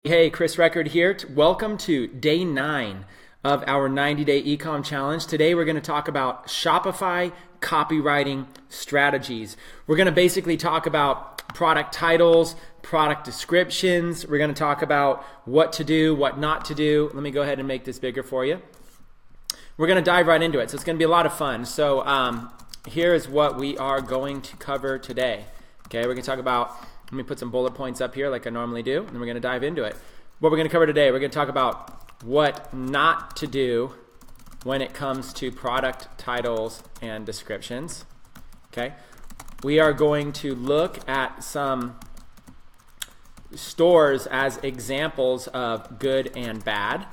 Hey, Chris Record here. Welcome to day 9 of our 90-day ecom challenge. Today we're going to talk about Shopify copywriting strategies. We're going to basically talk about product titles, product descriptions. We're going to talk about what to do, what not to do. Let me go ahead and make this bigger for you. We're going to dive right into it. So it's going to be a lot of fun. So here is what we are going to cover today. Okay, we're going to talk about, let me put some bullet points up here like I normally do, and then we're going to dive into it. What we're going to cover today, we're going to talk about what not to do when it comes to product titles and descriptions. Okay, we are going to look at some stores as examples of good and bad.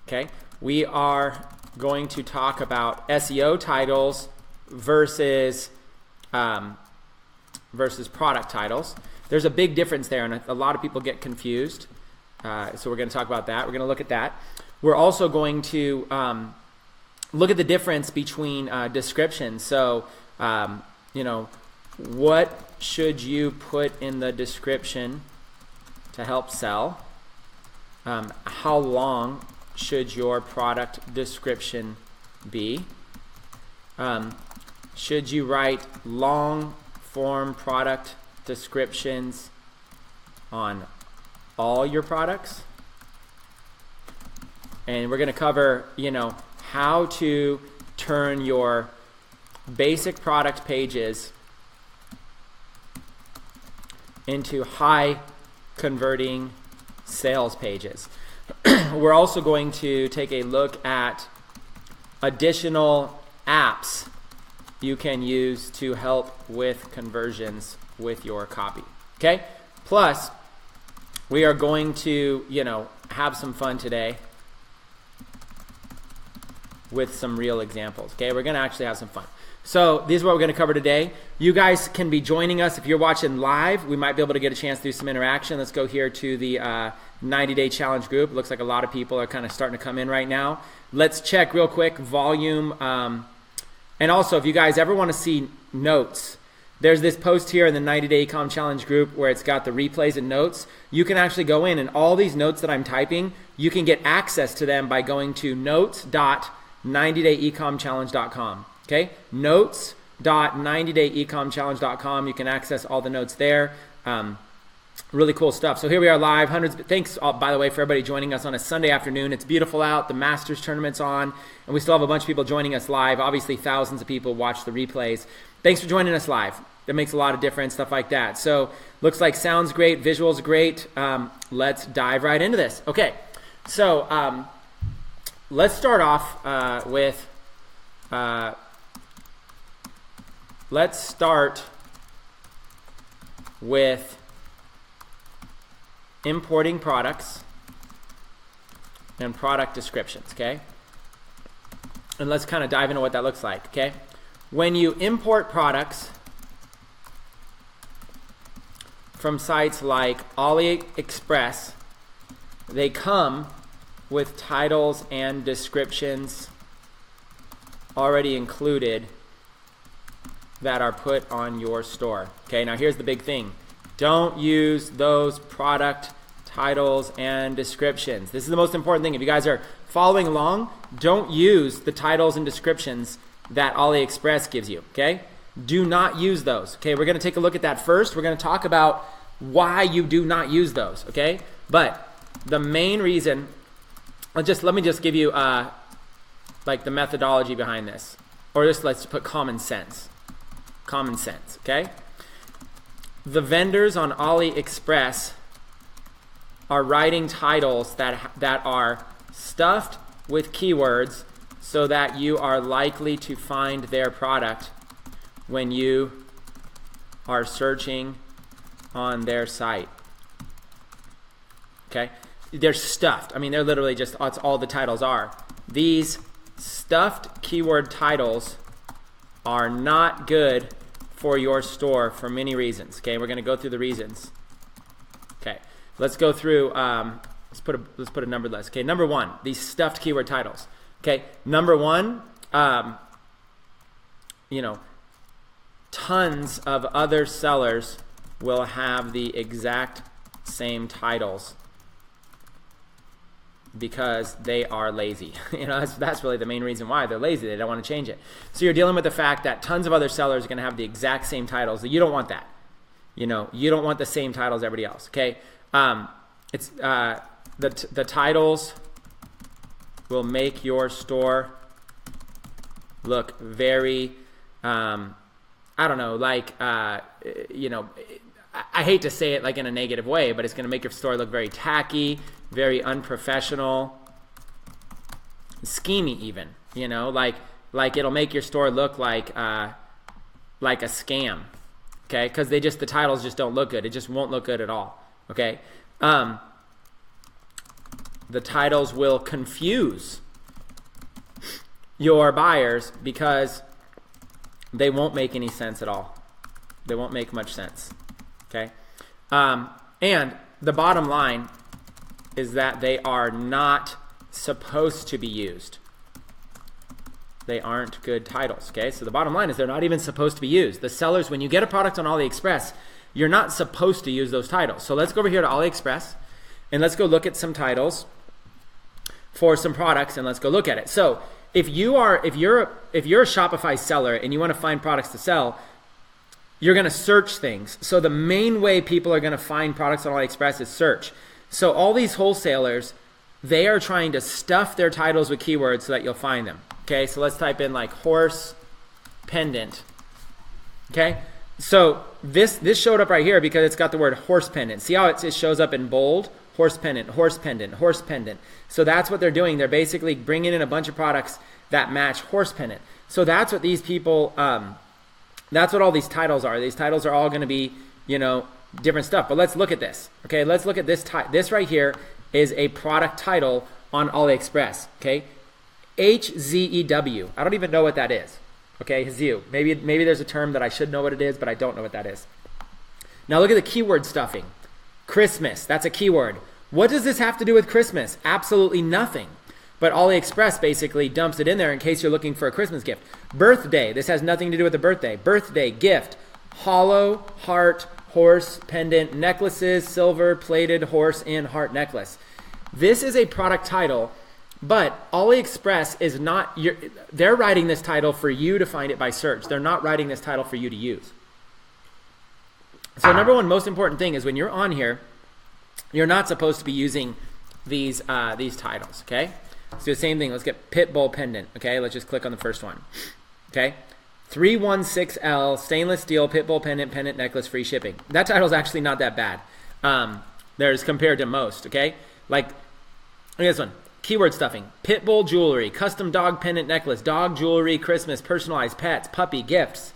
Okay, we are going to talk about SEO titles versus product titles. There's a big difference there, and a lot of people get confused. So we're going to talk about that. We're going to look at that. We're also going to look at the difference between descriptions. So, what should you put in the description to help sell? How long should your product description be? Should you write long form product descriptions on all your products? And we're going to cover, how to turn your basic product pages into high converting sales pages. We're also going to take a look at additional apps you can use to help with conversions with your copy. Okay? Plus, we are going to, have some fun today with some real examples. Okay? We're going to actually have some fun. So, this is what we're going to cover today. You guys can be joining us. If you're watching live, we might be able to get a chance to do some interaction. Let's go here to the 90-day challenge group. It looks like a lot of people are kind of starting to come in right now. Let's check real quick volume. And also, if you guys ever want to see notes, there's this post here in the 90-day ecom challenge group where it's got the replays and notes. You can actually go in, and all these notes that I'm typing, you can get access to them by going to notes.90dayecomchallenge.com. Okay? Notes.90dayecomchallenge.com. You can access all the notes there. Really cool stuff. So here we are live. Thanks, by the way, for everybody joining us on a Sunday afternoon. It's beautiful out. The Masters tournament's on, and we still have a bunch of people joining us live. Obviously, thousands of people watch the replays. Thanks for joining us live. That makes a lot of difference, stuff like that. So looks like sounds great, visuals great. Let's dive right into this. Okay, so let's start off with importing products and product descriptions, okay? And let's kind of dive into what that looks like, okay? When you import products from sites like AliExpress, they come with titles and descriptions already included that are put on your store. Okay, now here's the big thing. Don't use those product titles and descriptions. This is the most important thing. If you guys are following along, don't use the titles and descriptions that AliExpress gives you, okay? Do not use those, okay? We're going to take a look at that first. We're going to talk about why you do not use those, okay? But the main reason, let me just give you like the methodology behind this, or just let's put common sense, okay? The vendors on AliExpress are writing titles that are stuffed with keywords so that you are likely to find their product when you are searching on their site. Okay? They're stuffed. I mean, they're literally just, that's all the titles are. These stuffed keyword titles are not good for your store for many reasons. Okay, we're going to go through the reasons. Okay, let's go through. Let's put a numbered list. Okay, number one, these stuffed keyword titles. Okay, number one, tons of other sellers will have the exact same titles because they are lazy. That's really the main reason why they're lazy. They don't want to change it. So you're dealing with the fact that tons of other sellers are going to have the exact same titles. You don't want that. You don't want the same titles as everybody else. Okay, it's the titles will make your store look very, I don't know, like I hate to say it like in a negative way, but it's going to make your store look very tacky, very unprofessional, schemy even, like it'll make your store look like a scam, okay? Because the titles just don't look good. It just won't look good at all, okay? The titles will confuse your buyers because they won't make any sense at all. They won't make much sense, okay? And the bottom line is that they are not supposed to be used. They aren't good titles, okay? So the bottom line is they're not even supposed to be used. The sellers, when you get a product on AliExpress, you're not supposed to use those titles. So let's go over here to AliExpress and let's go look at some titles for some products, and let's go look at it. So if you're a Shopify seller and you want to find products to sell, you're going to search things. So the main way people are going to find products on AliExpress is search. So all these wholesalers, they are trying to stuff their titles with keywords so that you'll find them. Okay, so let's type in like horse pendant. Okay, so this showed up right here because it's got the word horse pendant. See how it shows up in bold? Horse pendant, horse pendant, horse pendant. So that's what they're doing. They're basically bringing in a bunch of products that match horse pendant. So that's what these people, that's what all these titles are. These titles are all going to be, different stuff. But let's look at this. Okay, let's look at this. This right here is a product title on AliExpress. Okay, HZEW. I don't even know what that is. Okay, Hzu. Maybe there's a term that I should know what it is, but I don't know what that is. Now look at the keyword stuffing. Christmas. That's a keyword. What does this have to do with Christmas? Absolutely nothing. But AliExpress basically dumps it in there in case you're looking for a Christmas gift. Birthday. This has nothing to do with the birthday. Birthday gift. Hollow heart horse pendant necklaces, silver plated horse and heart necklace. This is a product title, but AliExpress is not, they're writing this title for you to find it by search. They're not writing this title for you to use. So number one most important thing is when you're on here, you're not supposed to be using these titles, okay? Let's do the same thing. Let's get Pitbull pendant, okay? Let's just click on the first one, okay? 316L stainless steel Pitbull pendant necklace, free shipping. That title's actually not that bad. There's compared to most, okay? Like, look at this one. Keyword stuffing. Pitbull jewelry, custom dog pendant necklace, dog jewelry, Christmas, personalized pets, puppy gifts.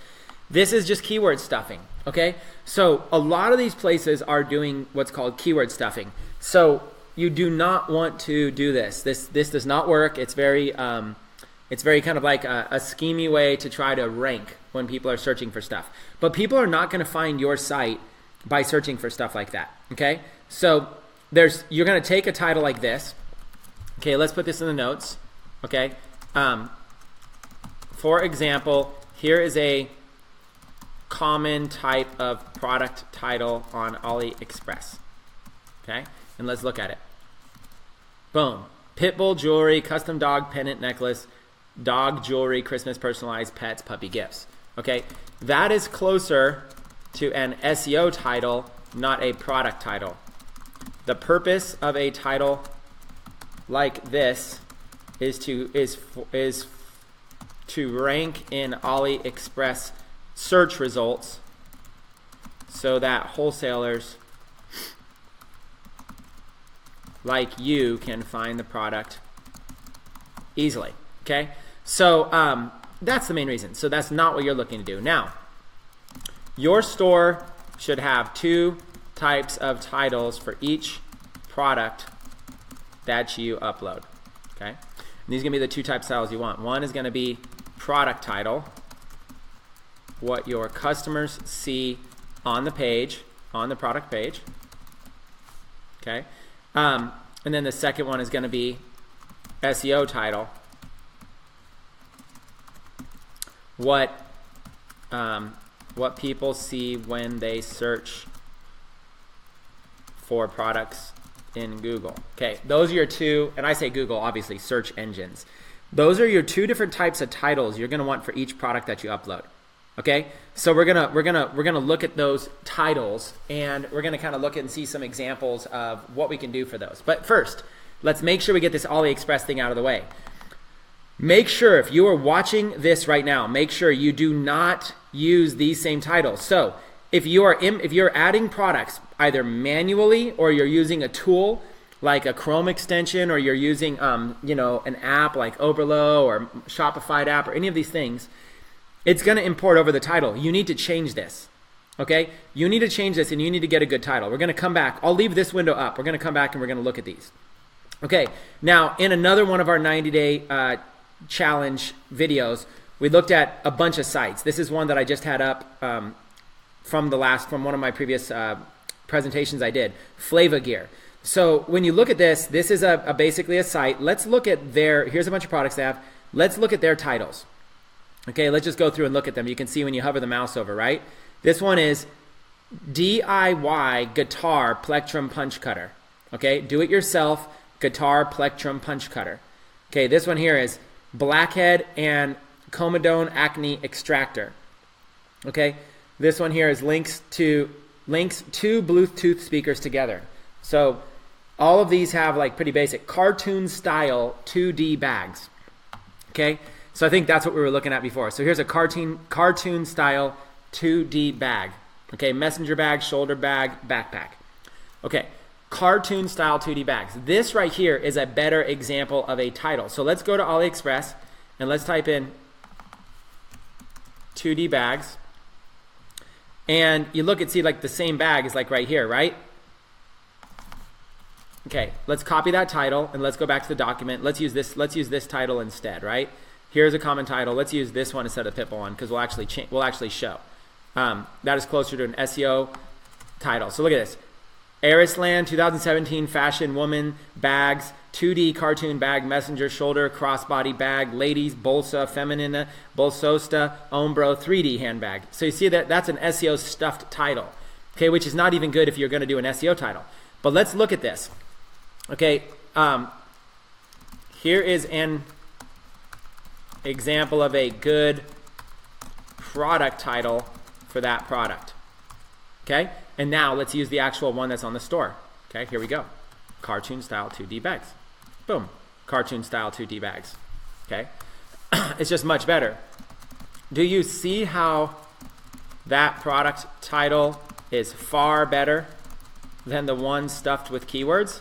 This is just keyword stuffing, okay? So a lot of these places are doing what's called keyword stuffing. So you do not want to do this. This does not work. It's very kind of like a schemy way to try to rank when people are searching for stuff. But people are not going to find your site by searching for stuff like that, okay? So you're going to take a title like this. Okay, let's put this in the notes, okay? For example, here is a common type of product title on AliExpress, okay? And let's look at it. Boom. Pitbull jewelry, custom dog pendant necklace, dog jewelry, Christmas, personalized pets, puppy gifts. Okay, that is closer to an SEO title, not a product title. The purpose of a title like this is to rank in AliExpress search results so that wholesalers like you can find the product easily. Okay, so that's the main reason. So that's not what you're looking to do. Now, your store should have two types of titles for each product that you upload. Okay, and these are gonna be the two types of titles you want. One is gonna be product title, what your customers see on the page, on the product page. Okay, and then the second one is gonna be SEO title, what people see when they search for products in Google. Okay, those are your two, and I say Google, obviously, search engines. Those are your two different types of titles you're going to want for each product that you upload. Okay, so we're gonna look at those titles, and we're gonna kind of look at and see some examples of what we can do for those. But first, let's make sure we get this AliExpress thing out of the way. Make sure, if you are watching this right now, make sure you do not use these same titles. So if you're adding products either manually, or you're using a tool like a Chrome extension, or you're using an app like Oberlo or Shopify app or any of these things, it's going to import over the title. You need to change this. Okay? You need to change this, and you need to get a good title. We're going to come back. I'll leave this window up. We're going to come back and we're going to look at these. Okay. Now, in another one of our 90-day challenge videos, we looked at a bunch of sites. This is one that I just had up from one of my previous presentations I did, Flava Gear. So when you look at this, this is basically a site. Let's look at here's a bunch of products they have. Let's look at their titles. Okay, let's just go through and look at them. You can see when you hover the mouse over, right? This one is DIY Guitar Plectrum Punch Cutter. Okay, do it yourself guitar plectrum punch cutter. Okay, this one here is Blackhead and Comedone Acne Extractor. Okay, this one here is links two Bluetooth speakers together. So all of these have like pretty basic cartoon style 2D bags. Okay, so I think that's what we were looking at before. So here's a cartoon style 2D bag. Okay, messenger bag, shoulder bag, backpack. Okay, cartoon style 2D bags. This right here is a better example of a title. So let's go to AliExpress and let's type in 2D bags. And you look and see like the same bag is like right here, right? Okay, let's copy that title and let's go back to the document. Let's use this title instead, right? Here's a common title. Let's use this one instead of the Pitbull one because we'll actually show. That is closer to an SEO title. So look at this. Arisland 2017 Fashion Woman Bags, 2D cartoon bag, messenger shoulder, crossbody bag, ladies, bolsa, feminina, bolsosta, ombro, 3D handbag. So you see that's an SEO stuffed title, okay, which is not even good if you're going to do an SEO title. But let's look at this. Okay, here is an example of a good product title for that product. Okay, and now let's use the actual one that's on the store. Okay, here we go. Cartoon style 2D bags. Boom. Cartoon style 2D bags. Okay, it's just much better. Do you see how that product title is far better than the one stuffed with keywords?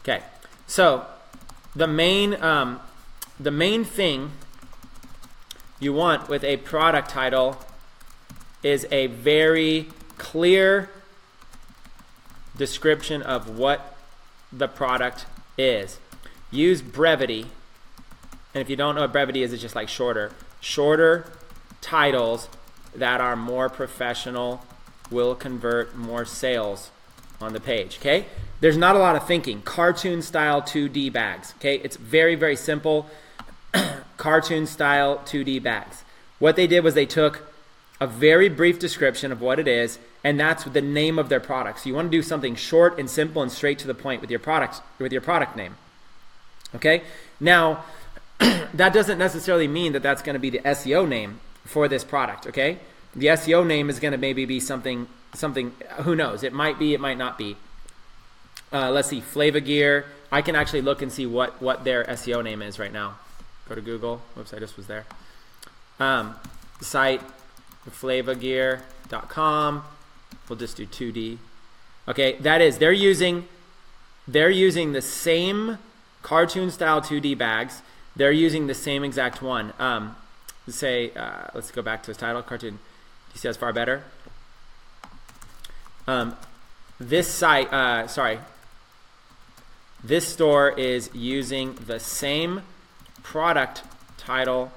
Okay, so the main thing you want with a product title is a very clear description of what the product is. Use brevity, and if you don't know what brevity is, it's just like shorter titles that are more professional will convert more sales on the page. Okay, there's not a lot of thinking. Cartoon style 2D bags. Okay, it's very, very simple. Cartoon style 2D bags. What they did was they took a very brief description of what it is, and that's the name of their product. So you want to do something short and simple and straight to the point with your product name. Okay, now that doesn't necessarily mean that that's going to be the SEO name for this product. Okay, the SEO name is going to maybe be something. Who knows? It might be. It might not be. Let's see, Flava Gear. I can actually look and see what their SEO name is right now. Go to Google. Whoops, I just was there. Site flavagear.com. We'll just do 2D. Okay, that is they're using the same cartoon style 2D bags. They're using the same exact one. Let's go back to his title. Cartoon. Do you see that's far better? This store is using the same product title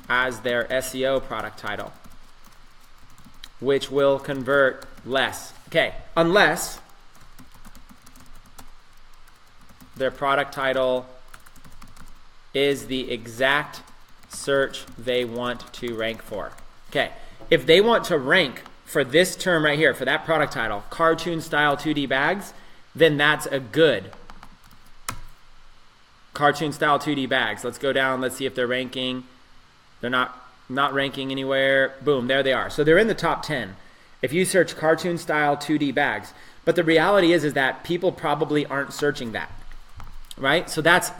as their SEO product title, which will convert less. Okay, unless their product title is the exact search they want to rank for. Okay, if they want to rank for this term right here, for that product title, cartoon style 2D bags, then that's a good cartoon style 2D bags. Let's go down. Let's see if they're ranking. They're not ranking anywhere. Boom, there they are. So they're in the top 10 if you search cartoon style 2D bags. But the reality is that people probably aren't searching that, right? So that's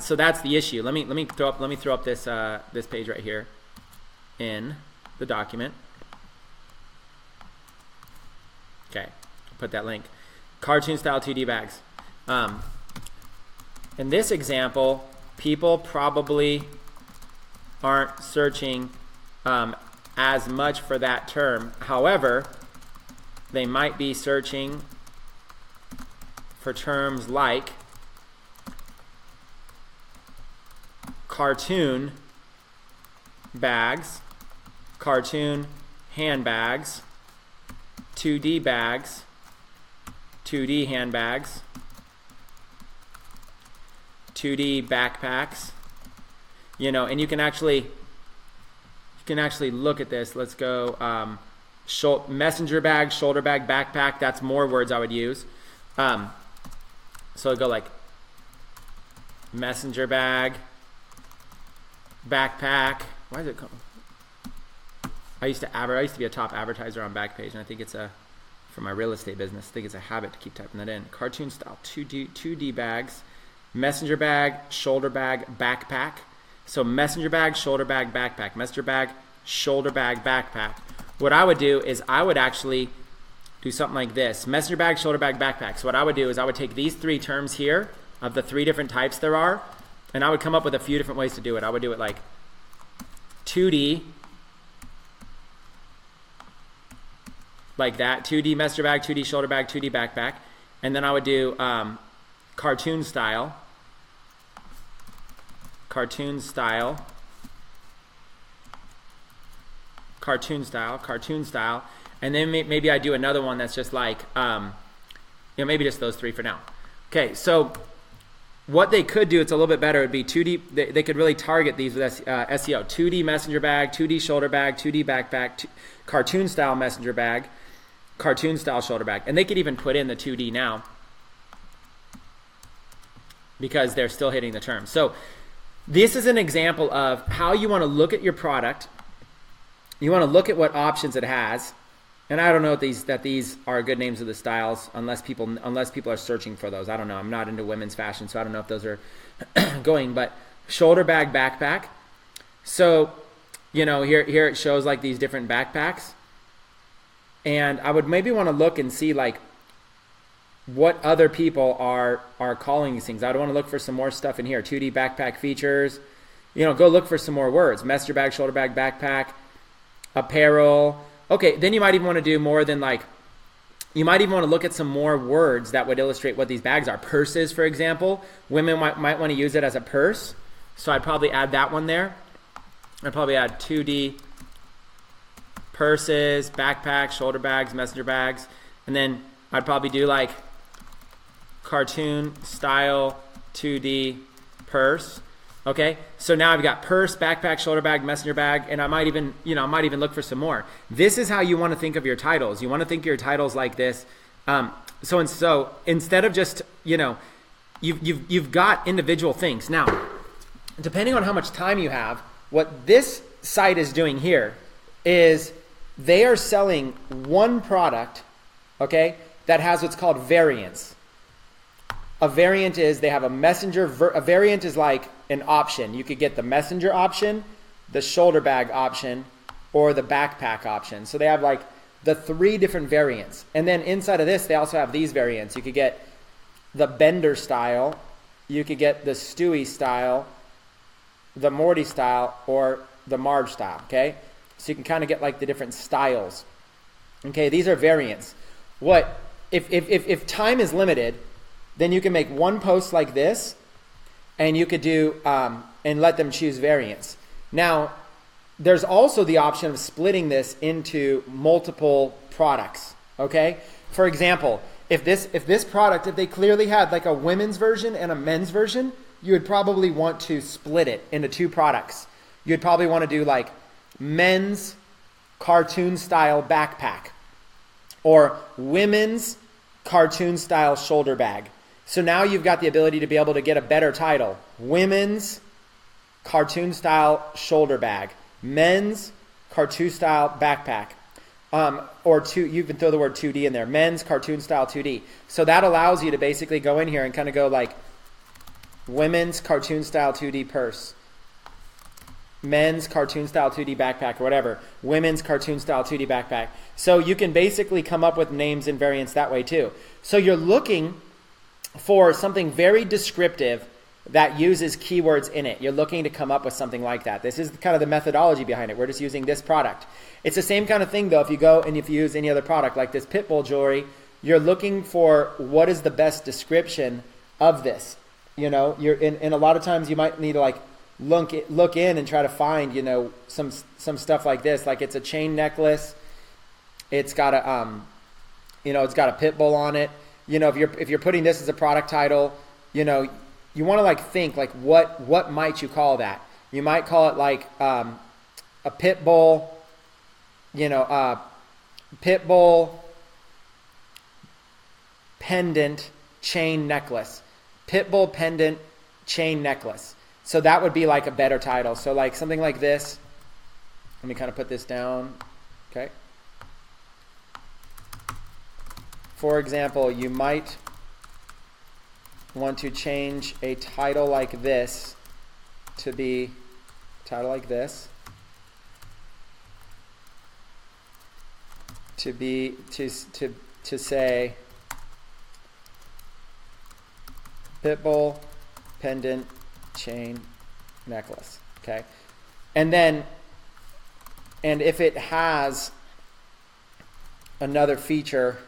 the issue. Let me throw up this this page right here in the document. Okay, put that link. Cartoon style 2D bags. In this example, people probably aren't searching as much for that term. However, they might be searching for terms like cartoon bags, cartoon handbags, 2D bags, 2D handbags, 2D backpacks, you know, and you can actually look at this. Let's go messenger bag, shoulder bag, backpack. That's more words I would use. So I'd go like messenger bag, backpack. Why is it called? I used to be a top advertiser on Backpage, and I think it's for my real estate business. I think it's a habit to keep typing that in. Cartoon style 2D bags, messenger bag, shoulder bag, backpack. So messenger bag, shoulder bag, backpack. Messenger bag, shoulder bag, backpack. What I would do is I would actually do something like this. Messenger bag, shoulder bag, backpack. So what I would do is I would take these three terms here of the three different types there are, and I would come up with a few different ways to do it. I would do it like 2D, like that, 2D messenger bag, 2D shoulder bag, 2D backpack, and then I would do cartoon style, and then maybe I do another one that's just like, maybe just those three for now. Okay, so what they could do, it's a little bit better, would be 2D, they could really target these with SEO. 2D messenger bag, 2D shoulder bag, 2D backpack, cartoon style messenger bag, cartoon style shoulder bag. And they could even put in the 2D now because they're still hitting the term. So this is an example of how you want to look at your product. You want to look at what options it has. And I don't know that these are good names of the styles unless people are searching for those. I don't know. I'm not into women's fashion, so I don't know if those are going. But shoulder bag, backpack. So, here it shows like these different backpacks. And I would maybe want to look and see like what other people are calling these things. I'd want to look for some more stuff in here. 2D backpack features. Go look for some more words. Messenger bag, shoulder bag, backpack, apparel. Okay, then you might even want to do more than you might even want to look at some more words that would illustrate what these bags are. Purses, for example. Women might want to use it as a purse. So I'd probably add that one there. I'd probably add 2D purses, backpacks, shoulder bags, messenger bags. And then I'd probably do like cartoon style 2D purse. Okay, so now I've got purse, backpack, shoulder bag, messenger bag, and I might even look for some more. This is how you want to think of your titles. You want to think of your titles like this. So instead of just, you've got individual things. Now, depending on how much time you have, what this site is doing here is they are selling one product, okay, that has what's called variants. A variant is they have a variant is like an option. You could get the messenger option, the shoulder bag option, or the backpack option. So they have like the three different variants. And then inside of this, they also have these variants. You could get the Bender style, you could get the Stewie style, the Morty style, or the Marge style, okay? So you can kind of get like the different styles. Okay, these are variants. If time is limited, then you can make one post like this, and you could do and let them choose variants. Now, there's also the option of splitting this into multiple products. Okay, for example, if this product, if they clearly had like a women's version and a men's version, you would probably want to split it into two products. You'd probably want to do like men's cartoon style backpack, or women's cartoon style shoulder bag. So now you've got the ability to be able to get a better title. Women's cartoon style shoulder bag. Men's cartoon style backpack. You can throw the word 2D in there. Men's cartoon style 2D. So that allows you to basically go in here and kind of go like women's cartoon style 2D purse. Men's cartoon style 2D backpack or whatever. Women's cartoon style 2D backpack. So you can basically come up with names and variants that way too. So you're looking for something very descriptive that uses keywords in it. You're looking to come up with something like that. This is kind of the methodology behind it. We're just using this product. It's the same kind of thing though if you go and if you use any other product like this Pitbull jewelry, you're looking for what is the best description of this. You know, and a lot of times you might need to like look in and try to find, you know, some stuff like this. Like it's a chain necklace. It's got a it's got a pit bull on it. You know, if you're putting this as a product title, you know, you want to like think like what might you call that? You might call it like a pit bull, pit bull pendant chain necklace. Pit bull pendant chain necklace. So that would be like a better title. So like something like this. Let me kind of put this down. Okay. For example, you might want to change a title like this to be title like this to be to say Pitbull pendant chain necklace. Okay. And if it has another feature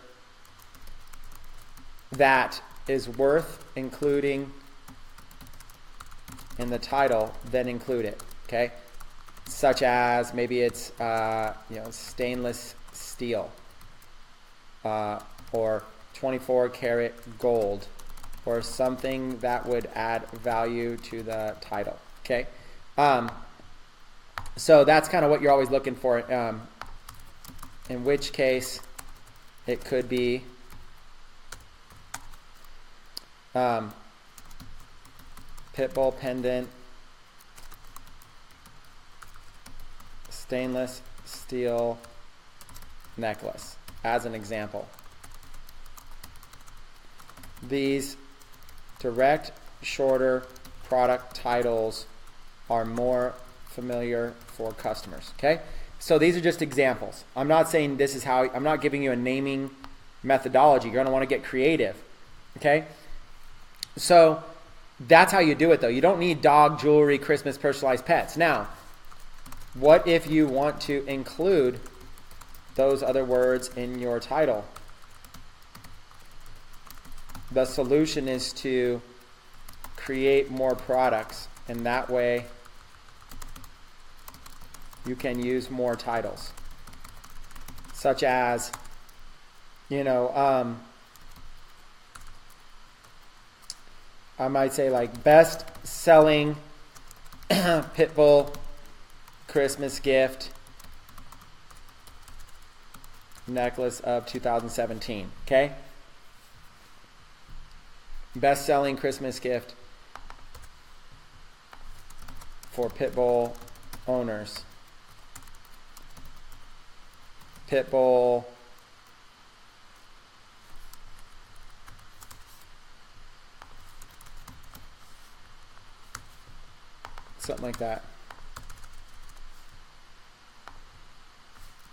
that is worth including in the title, then include it. Okay. Such as maybe it's stainless steel or 24 karat gold or something that would add value to the title. Okay. So that's kind of what you're always looking for, in which case it could be Pitbull pendant stainless steel necklace as an example. These direct, shorter product titles are more familiar for customers. Okay, so these are just examples. I'm not saying this is how, I'm not giving you a naming methodology. You're going to want to get creative. Okay, so that's how you do it though. You don't need dog, jewelry, Christmas, personalized pets. Now, what if you want to include those other words in your title? The solution is to create more products, and that way you can use more titles, such as, I might say like best selling Pitbull Christmas gift necklace of 2017. Okay. Best selling Christmas gift for Pitbull owners. Pitbull something like that.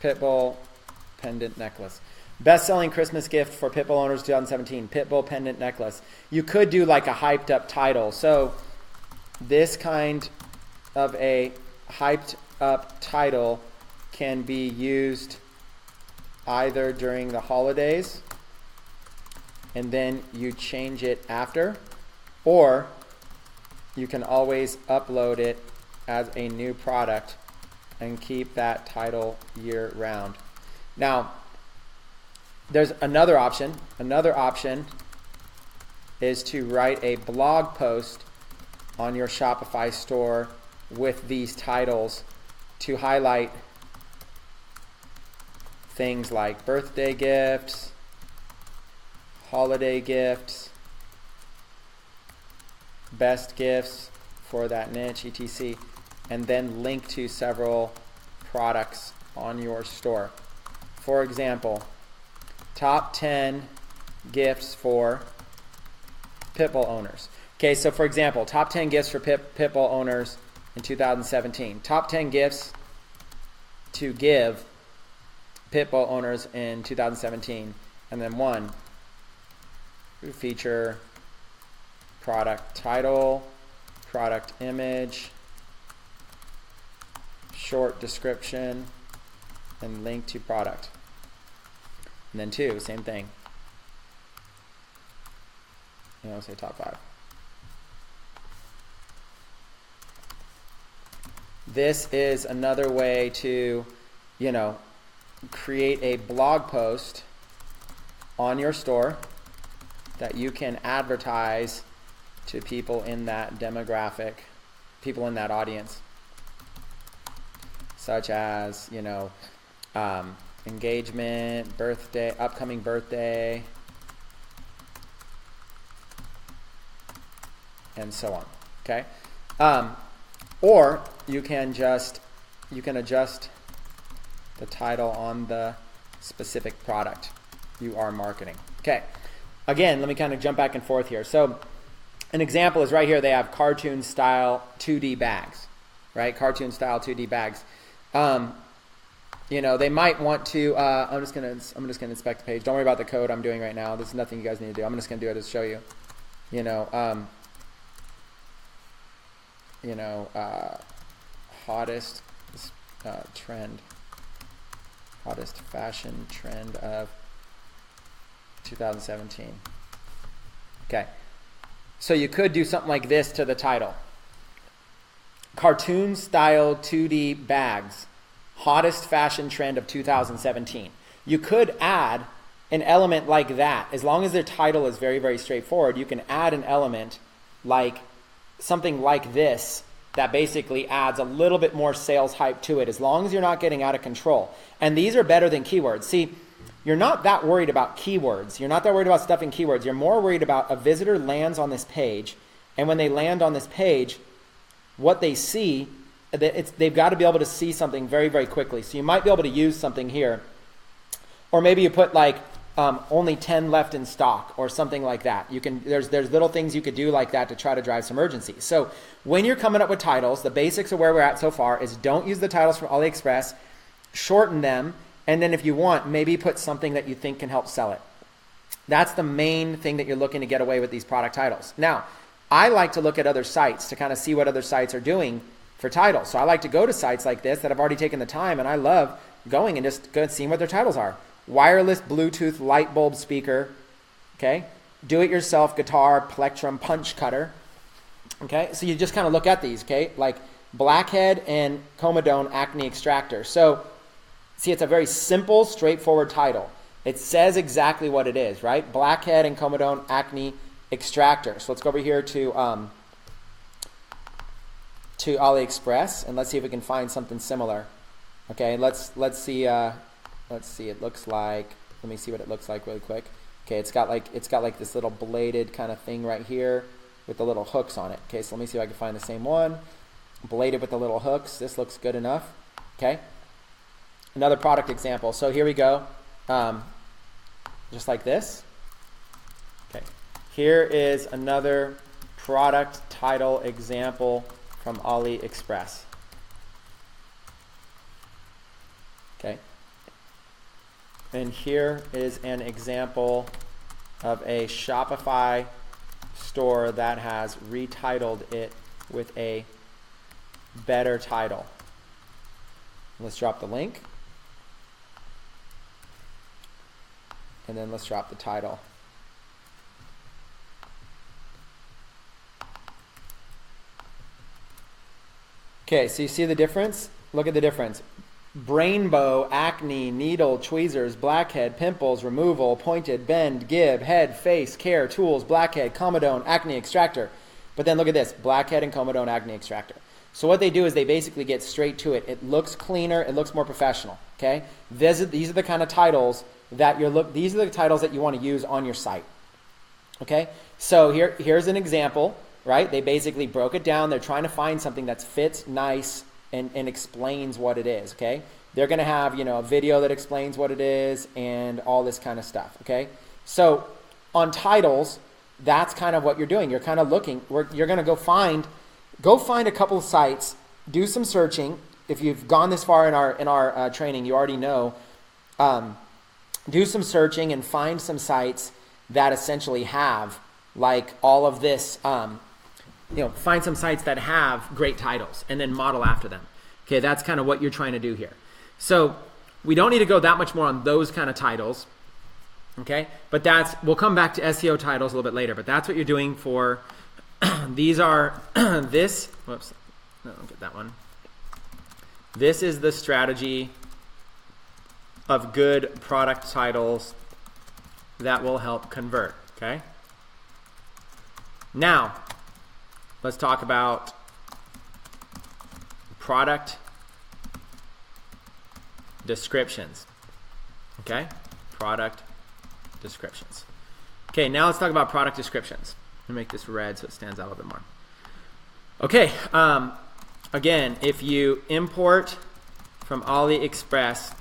Pitbull pendant necklace. Best-selling Christmas gift for Pitbull owners 2017. Pitbull pendant necklace. You could do like a hyped up title. So this kind of a hyped up title can be used either during the holidays and then you change it after, or you can always upload it as a new product and keep that title year round. Now, there's another option. Another option is to write a blog post on your Shopify store with these titles to highlight things like birthday gifts, holiday gifts, best gifts for that niche, etc. And then link to several products on your store. For example, top 10 gifts for pit bull owners. Okay, so for example, top 10 gifts for pit bull owners in 2017. Top 10 gifts to give pit bull owners in 2017. And then one, feature, product title, product image, short description, and link to product. And then two, same thing. Say top 5. This is another way to, create a blog post on your store that you can advertise to people in that demographic, people in that audience, such as, engagement, birthday, upcoming birthday, and so on. Okay, or you can adjust the title on the specific product you are marketing. Okay, again, let me kind of jump back and forth here. So an example is right here. They have cartoon style 2D bags, right? Cartoon style 2D bags. They might want to. I'm just gonna inspect the page. Don't worry about the code I'm doing right now. This is nothing you guys need to do. I'm just gonna do it to show you. Hottest trend, hottest fashion trend of 2017. Okay, so you could do something like this to the title: cartoon style 2D bags, hottest fashion trend of 2017. You could add an element like that. As long as their title is very, very straightforward, you can add an element like something like this that basically adds a little bit more sales hype to it, as long as you're not getting out of control. And these are better than keywords. See, you're not that worried about keywords. You're not that worried about stuffing keywords. You're more worried about a visitor lands on this page, and when they land on this page, what they see, they've got to be able to see something very, very quickly. So you might be able to use something here. Or maybe you put like only 10 left in stock or something like that. There's little things you could do like that to try to drive some urgency. So when you're coming up with titles, the basics of where we're at so far is don't use the titles from AliExpress, shorten them, and then if you want, maybe put something that you think can help sell it. That's the main thing that you're looking to get away with these product titles. Now, I like to look at other sites to kind of see what other sites are doing for titles. So I like to go to sites like this that have already taken the time, and I love going and just seeing what their titles are. Wireless Bluetooth light bulb speaker, okay? Do-it-yourself guitar plectrum punch cutter, okay? So you just kind of look at these, okay? Like Blackhead and Comedone acne extractor. So see, it's a very simple, straightforward title. It says exactly what it is, right? Blackhead and Comedone acne extractor. So let's go over here to AliExpress, and let's see if we can find something similar. Okay, let's see. Let's see. It looks like. Let me see what it looks like really quick. Okay, it's got like this little bladed kind of thing right here with the little hooks on it. Okay, so let me see if I can find the same one. Bladed with the little hooks. This looks good enough. Okay. Another product example. So here we go. Just like this. Okay. Here is another product title example from AliExpress. Okay. And here is an example of a Shopify store that has retitled it with a better title. Let's drop the link. And then let's drop the title. Okay, so you see the difference? Look at the difference. Brainbow, acne, needle, tweezers, blackhead, pimples, removal, pointed, bend, give, head, face, care, tools, blackhead, Comedone, acne extractor. But then look at this, Blackhead and Comedone acne extractor. So what they do is they basically get straight to it. It looks cleaner, it looks more professional. Okay, these are the kind of titles that these are the titles that you want to use on your site. Okay, so here's an example, right? They basically broke it down. They're trying to find something that fits nice and explains what it is. Okay, they're going to have, you know, a video that explains what it is and all this kind of stuff. Okay, so on titles, that's kind of what you're doing. You're kind of looking. You're going to go find a couple of sites, do some searching. If you've gone this far in our training, you already know. Do some searching and find some sites that essentially have like all of this. Find some sites that have great titles and then model after them. Okay, that's kind of what you're trying to do here. So we don't need to go that much more on those kind of titles. Okay, but we'll come back to SEO titles a little bit later. But that's what you're doing for. These are this. Whoops, no, don't get that one. This is the strategy of good product titles that will help convert, okay? Now, let's talk about product descriptions, okay? Product descriptions. Okay, now let's talk about product descriptions. Let me make this red so it stands out a little bit more. Okay, again, if you import from AliExpress,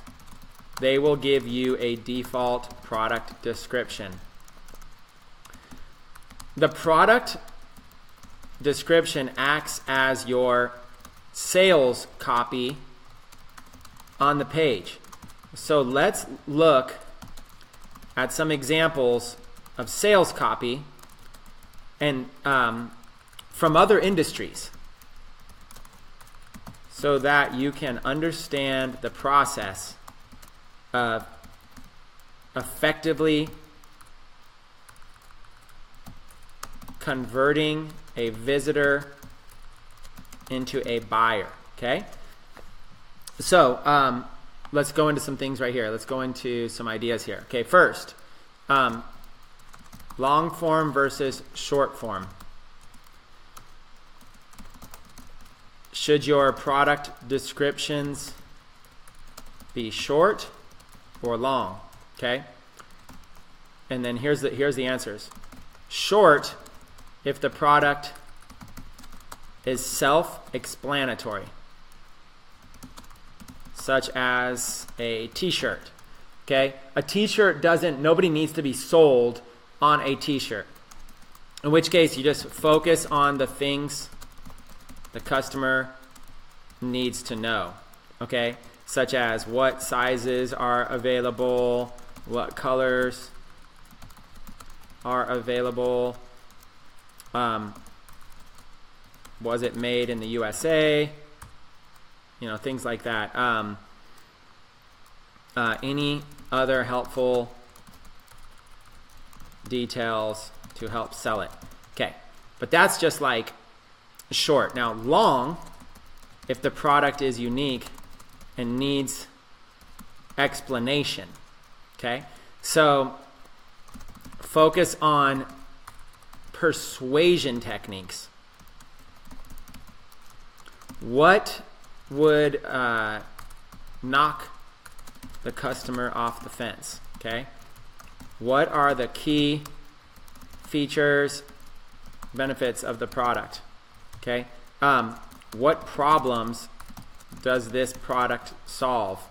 they will give you a default product description. The product description acts as your sales copy on the page. So let's look at some examples of sales copy and from other industries, so that you can understand the process of effectively converting a visitor into a buyer. Okay, so let's go into some things right here. Let's go into some ideas here. Okay, first, long form versus short form. Should your product descriptions be short or long? Okay, and then here's the answers. Short if the product is self-explanatory, such as a t-shirt. Okay, a t-shirt nobody needs to be sold on a t-shirt, in which case you just focus on the things the customer needs to know, okay? Such as what sizes are available, what colors are available, was it made in the USA, things like that. Any other helpful details to help sell it. Okay, but that's just like short. Now long, if the product is unique and needs explanation. Okay, so focus on persuasion techniques. What would knock the customer off the fence? Okay, what are the key features, benefits of the product? Okay, what problems does this product solve?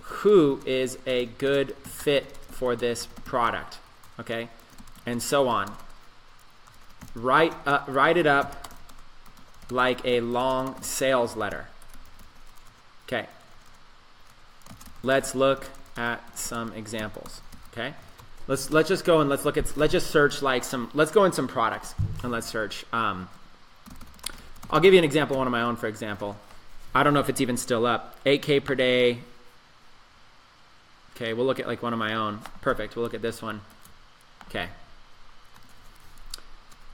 Who is a good fit for this product? Okay, and so on. Write it up like a long sales letter. Okay, let's look at some examples. Okay, let's just go and let's just search let's go in some products and let's search. I'll give you an example, one of my own, for example. I don't know if it's even still up. 8K per day. Okay, we'll look at like one of my own. Perfect, we'll look at this one. Okay.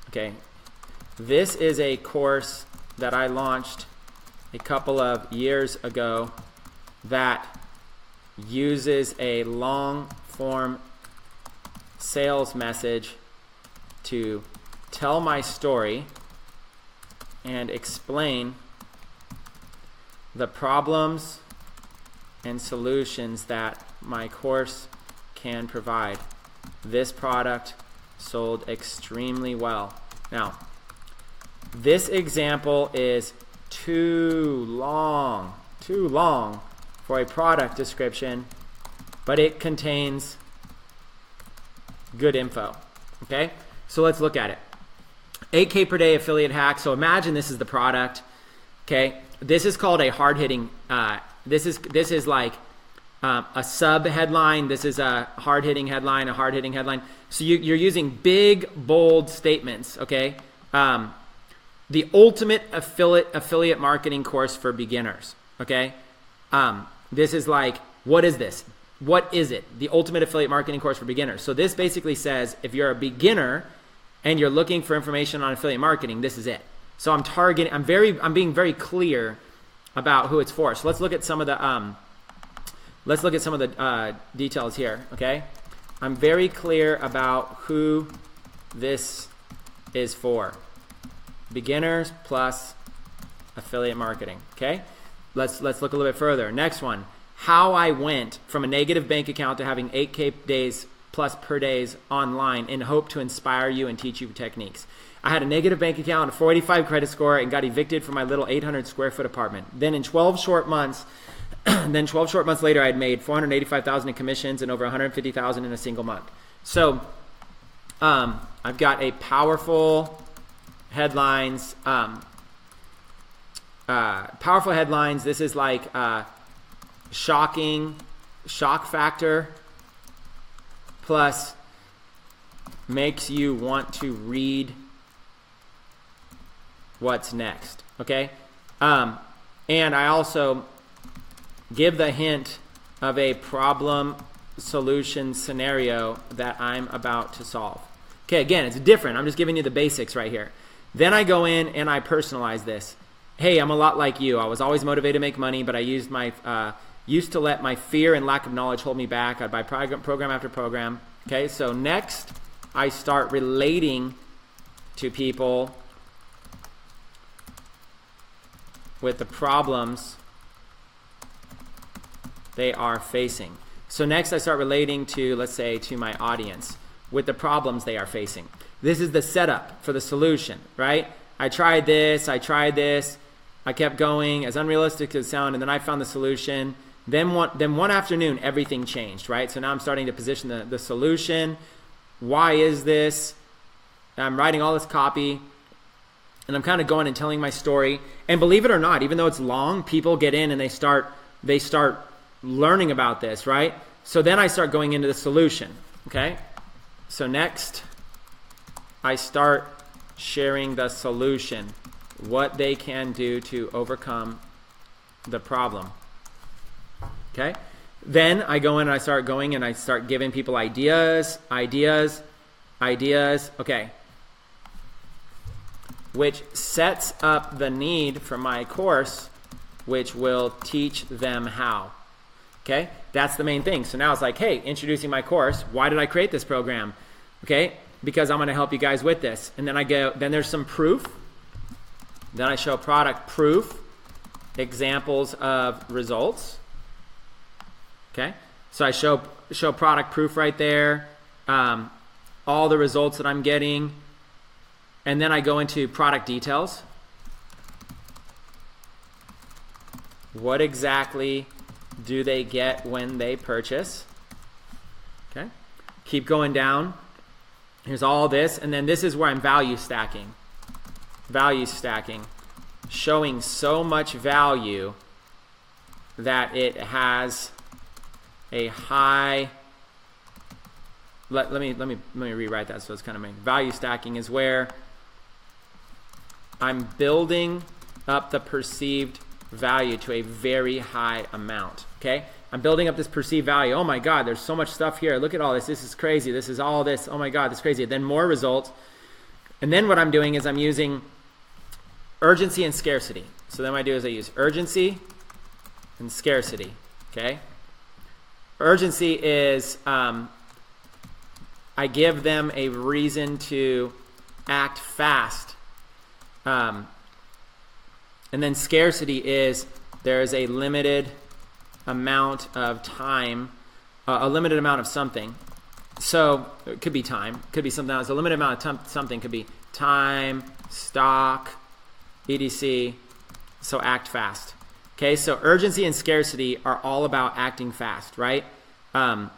Okay, this is a course that I launched a couple of years ago that uses a long form sales message to tell my story and explain the problems and solutions that my course can provide. This product sold extremely well. Now, this example is too long for a product description, but it contains good info. Okay, so let's look at it. 8K per day affiliate hack. So imagine this is the product. Okay, this is called a hard-hitting. This is like a sub headline. This is a hard-hitting headline. A hard-hitting headline. So you're using big, bold statements. Okay, the ultimate affiliate marketing course for beginners. Okay, this is like, what is this? What is it? The ultimate affiliate marketing course for beginners. So this basically says if you're a beginner and you're looking for information on affiliate marketing, this is it. So I'm being very clear about who it's for. So let's look at some of the details here. Okay, I'm very clear about who this is for. Beginners plus affiliate marketing. Okay, let's look a little bit further. Next one. How I went from a negative bank account to having 8K days plus per days online in hope to inspire you and teach you techniques. I had a negative bank account, a 485 credit score, and got evicted from my little 800 square foot apartment. Then in 12 short months later, I had made $485,000 in commissions and over $150,000 in a single month. So I've got a powerful headlines. Powerful headlines. This is like shock factor plus makes you want to read what's next. Okay, and I also give the hint of a problem solution scenario that I'm about to solve. Okay, again, it's different. I'm just giving you the basics right here. Then I go in and I personalize this. Hey, I'm a lot like you. I was always motivated to make money, but I used to let my fear and lack of knowledge hold me back. I'd buy program after program. Okay, so next I start relating to people with the problems they are facing. So next I start relating to, let's say, to my audience with the problems they are facing. This is the setup for the solution, right? I tried this, I kept going, as unrealistic as it sounded, and then I found the solution. Then one afternoon, everything changed, right? So now I'm starting to position the solution. Why is this? I'm writing all this copy, and I'm kind of going and telling my story. And believe it or not, even though it's long, people get in and they start learning about this, right? So then I start going into the solution, okay? So next, I start sharing the solution, what they can do to overcome the problem. Okay, then I go in and I start giving people ideas, okay, which sets up the need for my course, which will teach them how. Okay, that's the main thing. So now it's like, hey, introducing my course. Why did I create this program? Okay, because I'm going to help you guys with this. And then there's some proof. Then I show product proof, examples of results. Okay, so I show product proof right there, all the results that I'm getting, and then I go into product details. What exactly do they get when they purchase? Okay, keep going down. Here's all this, and then this is where I'm value stacking. Value stacking, showing so much value that it has a high. Let me rewrite that so it's kind of value stacking is where I'm building up the perceived value to a very high amount. Okay, I'm building up this perceived value. Oh my God, there's so much stuff here. Look at all this. This is crazy. This is all this. Oh my God, this is crazy. Then more results. And then what I'm doing is I'm using urgency and scarcity. So then what I do is I use urgency and scarcity. Okay. Urgency is I give them a reason to act fast. And then scarcity is there is a limited amount of time, a limited amount of something. So it could be time, could be something else. A limited amount of something could be time, stock, etc. So act fast. Okay, so urgency and scarcity are all about acting fast, right? And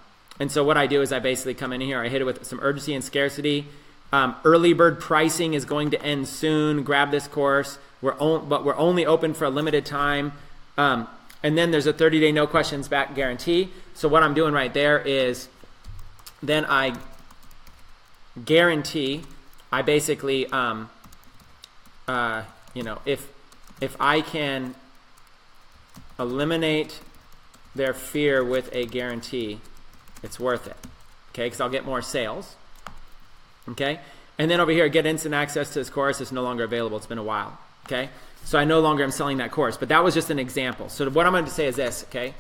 so what I do is I basically come in here, I hit it with some urgency and scarcity. Early bird pricing is going to end soon. Grab this course. But we're only open for a limited time. And then there's a 30-day no questions back guarantee. So what I'm doing right there is then I guarantee, I basically, if I can eliminate their fear with a guarantee, it's worth it, okay? Because I'll get more sales, okay? And then over here, get instant access to this course. It's no longer available. It's been a while, okay? So I no longer am selling that course, but that was just an example. So what I'm going to say is this, okay?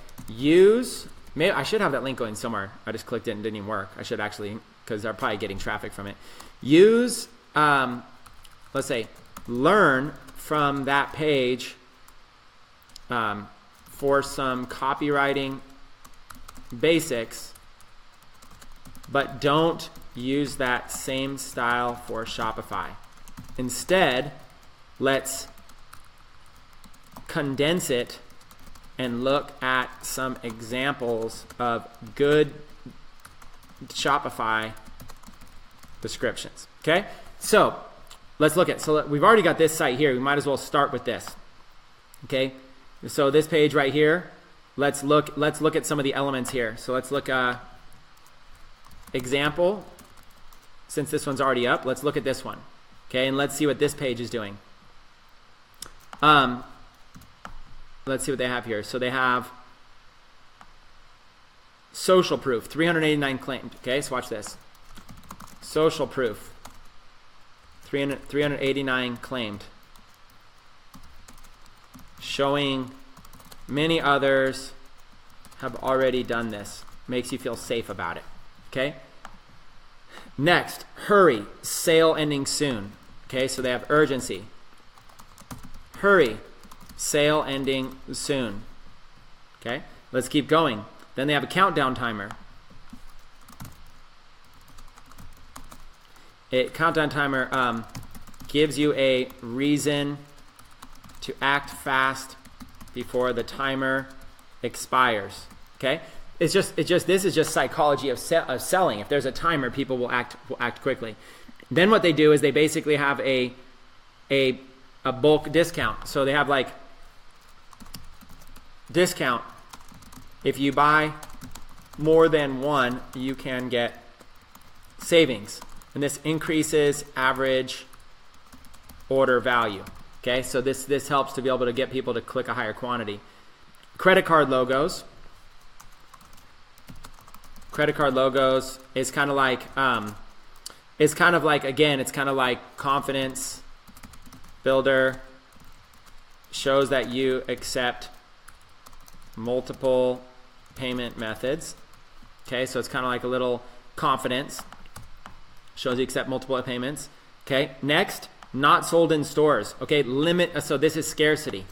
Maybe I should have that link going somewhere. I just clicked it and didn't even work. I should actually, because they're probably getting traffic from it. Use, let's say, learn from that page for some copywriting basics, but don't use that same style for Shopify. Instead, let's condense it and look at some examples of good Shopify descriptions. Okay, so let's look at, so we've already got this site here. We might as well start with this. Okay, so this page right here, let's look at some of the elements here. So let's look example. Since this one's already up, let's look at this one. Okay, and let's see what this page is doing. Let's see what they have here. So they have social proof, 389 claimed. Okay, so watch this. Social proof, 389 claimed. Showing many others have already done this. Makes you feel safe about it. Okay. Next, hurry, sale ending soon. Okay, so they have urgency. Hurry, sale ending soon. Okay, let's keep going. Then they have a countdown timer. A countdown timer gives you a reason to act fast before the timer expires. Okay, this is just psychology of selling. If there's a timer, people will act quickly. Then what they do is they basically have a bulk discount. So they have like discount. If you buy more than one, you can get savings, and this increases average order value. Okay, so this helps to be able to get people to click a higher quantity. Credit card logos. Credit card logos is kind of like again, it's kind of like confidence builder. Shows that you accept multiple payment methods. Okay, so it's kind of like a little confidence. Shows you accept multiple payments. Okay, next, not sold in stores. Okay, limit. So this is scarcity.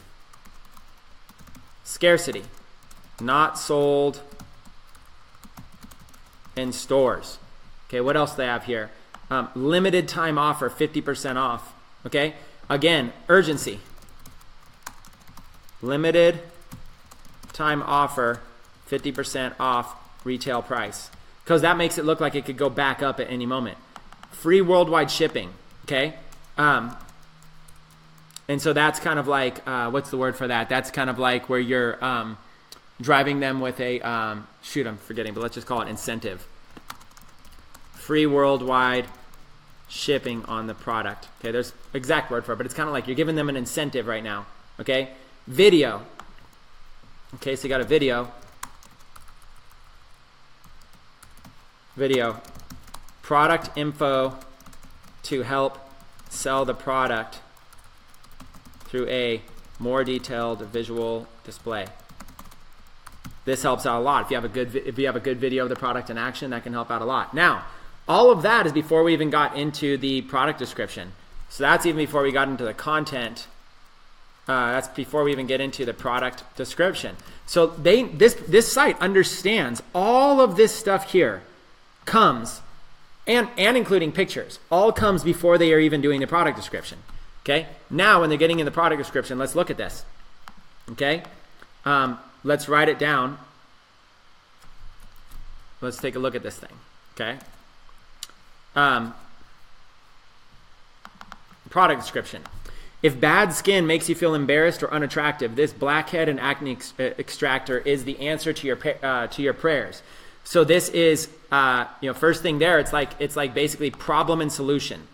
Scarcity, not sold in stores. Okay, what else do they have here? Limited time offer, 50% off. Okay, again, urgency. Limited time offer, 50% off retail price, because that makes it look like it could go back up at any moment. Free worldwide shipping. Okay, and so that's kind of like what's the word for that? That's kind of like where you're driving them with a shoot, I'm forgetting, but let's just call it incentive. Free worldwide shipping on the product. Okay, there's exact word for it, but it's kind of like you're giving them an incentive right now. Okay, video. Okay, so you got a video. Video. Product info to help sell the product through a more detailed visual display. This helps out a lot. If you have a good video of the product in action, that can help out a lot. Now, all of that is before we even got into the product description. So that's even before we got into the content That's before we even get into the product description. So this site understands all of this stuff here comes, and including pictures, all comes before they are even doing the product description. Okay. Now, when they're getting in the product description, let's look at this. Okay. Let's write it down. Let's take a look at this thing. Okay. Product description. If bad skin makes you feel embarrassed or unattractive, this blackhead and acne extractor is the answer to your prayers. So this is, first thing there, it's like basically problem and solution.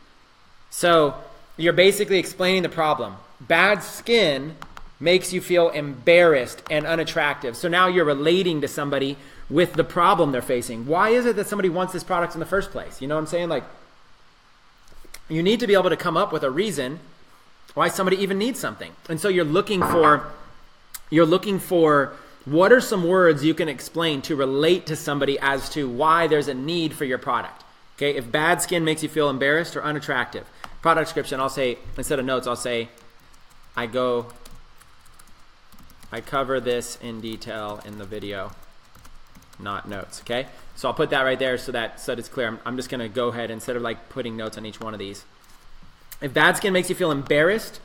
So you're basically explaining the problem. Bad skin makes you feel embarrassed and unattractive. So now you're relating to somebody with the problem they're facing. Why is it that somebody wants this product in the first place? You know what I'm saying? Like, you need to be able to come up with a reason why somebody even needs something. And so you're looking for what are some words you can explain to relate to somebody as to why there's a need for your product. Okay, if bad skin makes you feel embarrassed or unattractive. Product description, I'll say, instead of notes, I'll say, I cover this in detail in the video, not notes, okay? So I'll put that right there so that it's clear. I'm just gonna go ahead, instead of like putting notes on each one of these. If bad skin makes you feel embarrassed,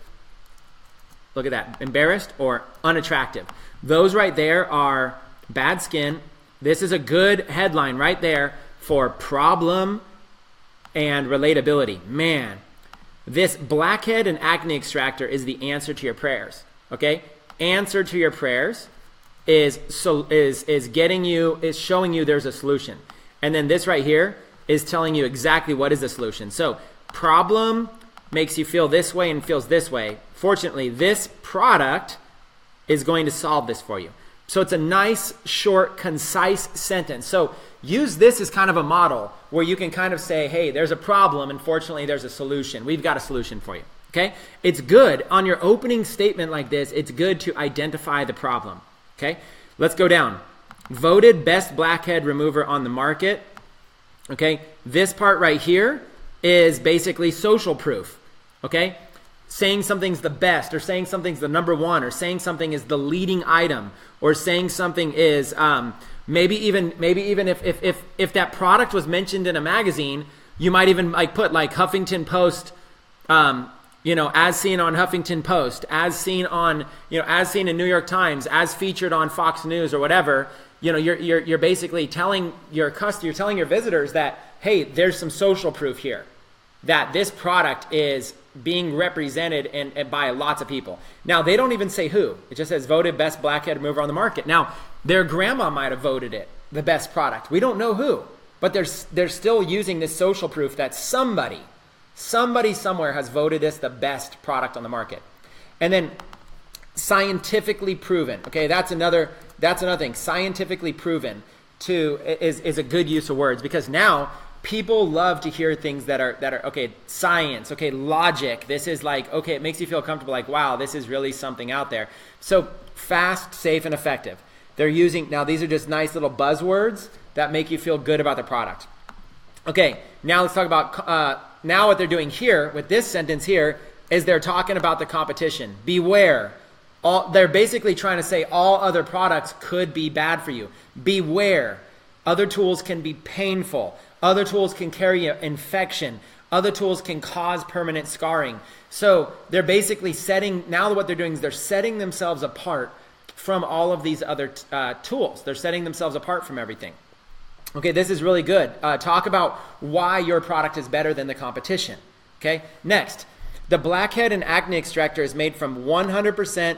look at that, embarrassed or unattractive. Those right there are bad skin. This is a good headline right there for problem and relatability. Man, this blackhead and acne extractor is the answer to your prayers, okay? Answer to your prayers is showing you there's a solution. And then this right here is telling you exactly what is the solution. So problem makes you feel this way and feels this way. Fortunately, this product is going to solve this for you. So it's a nice, short, concise sentence. So use this as kind of a model where you can kind of say, hey, there's a problem, and fortunately there's a solution. We've got a solution for you. Okay? It's good on your opening statement like this, it's good to identify the problem. Okay? Let's go down. Voted best blackhead remover on the market. Okay? This part right here is basically social proof. Okay? Saying something's the best, or saying something's the number one, or saying something is the leading item, or saying something is maybe even if that product was mentioned in a magazine, you might even like put like Huffington Post, as seen on Huffington Post, as seen on as seen in New York Times, as featured on Fox News or whatever. You're basically telling your visitors that, hey, there's some social proof here that this product is being represented and by lots of people. Now, they don't even say who. It just says voted best blackhead remover on the market. Now, their grandma might have voted it the best product. We don't know who, but they're still using this social proof that somebody somewhere has voted this the best product on the market. And then scientifically proven. Okay, that's another thing. Scientifically proven is a good use of words, because now people love to hear things that are okay, science, okay, logic. This is like, okay, it makes you feel comfortable, like, wow, this is really something out there. So fast, safe, and effective. They're using, now these are just nice little buzzwords that make you feel good about the product. Okay, now let's talk about, now what they're doing here with this sentence here is they're talking about the competition. Beware. They're basically trying to say all other products could be bad for you. Beware. Other tools can be painful. Other tools can carry an infection. Other tools can cause permanent scarring. So they're basically now what they're doing is they're setting themselves apart from all of these other tools. They're setting themselves apart from everything. Okay, this is really good. Talk about why your product is better than the competition. Okay, next, the blackhead and acne extractor is made from 100%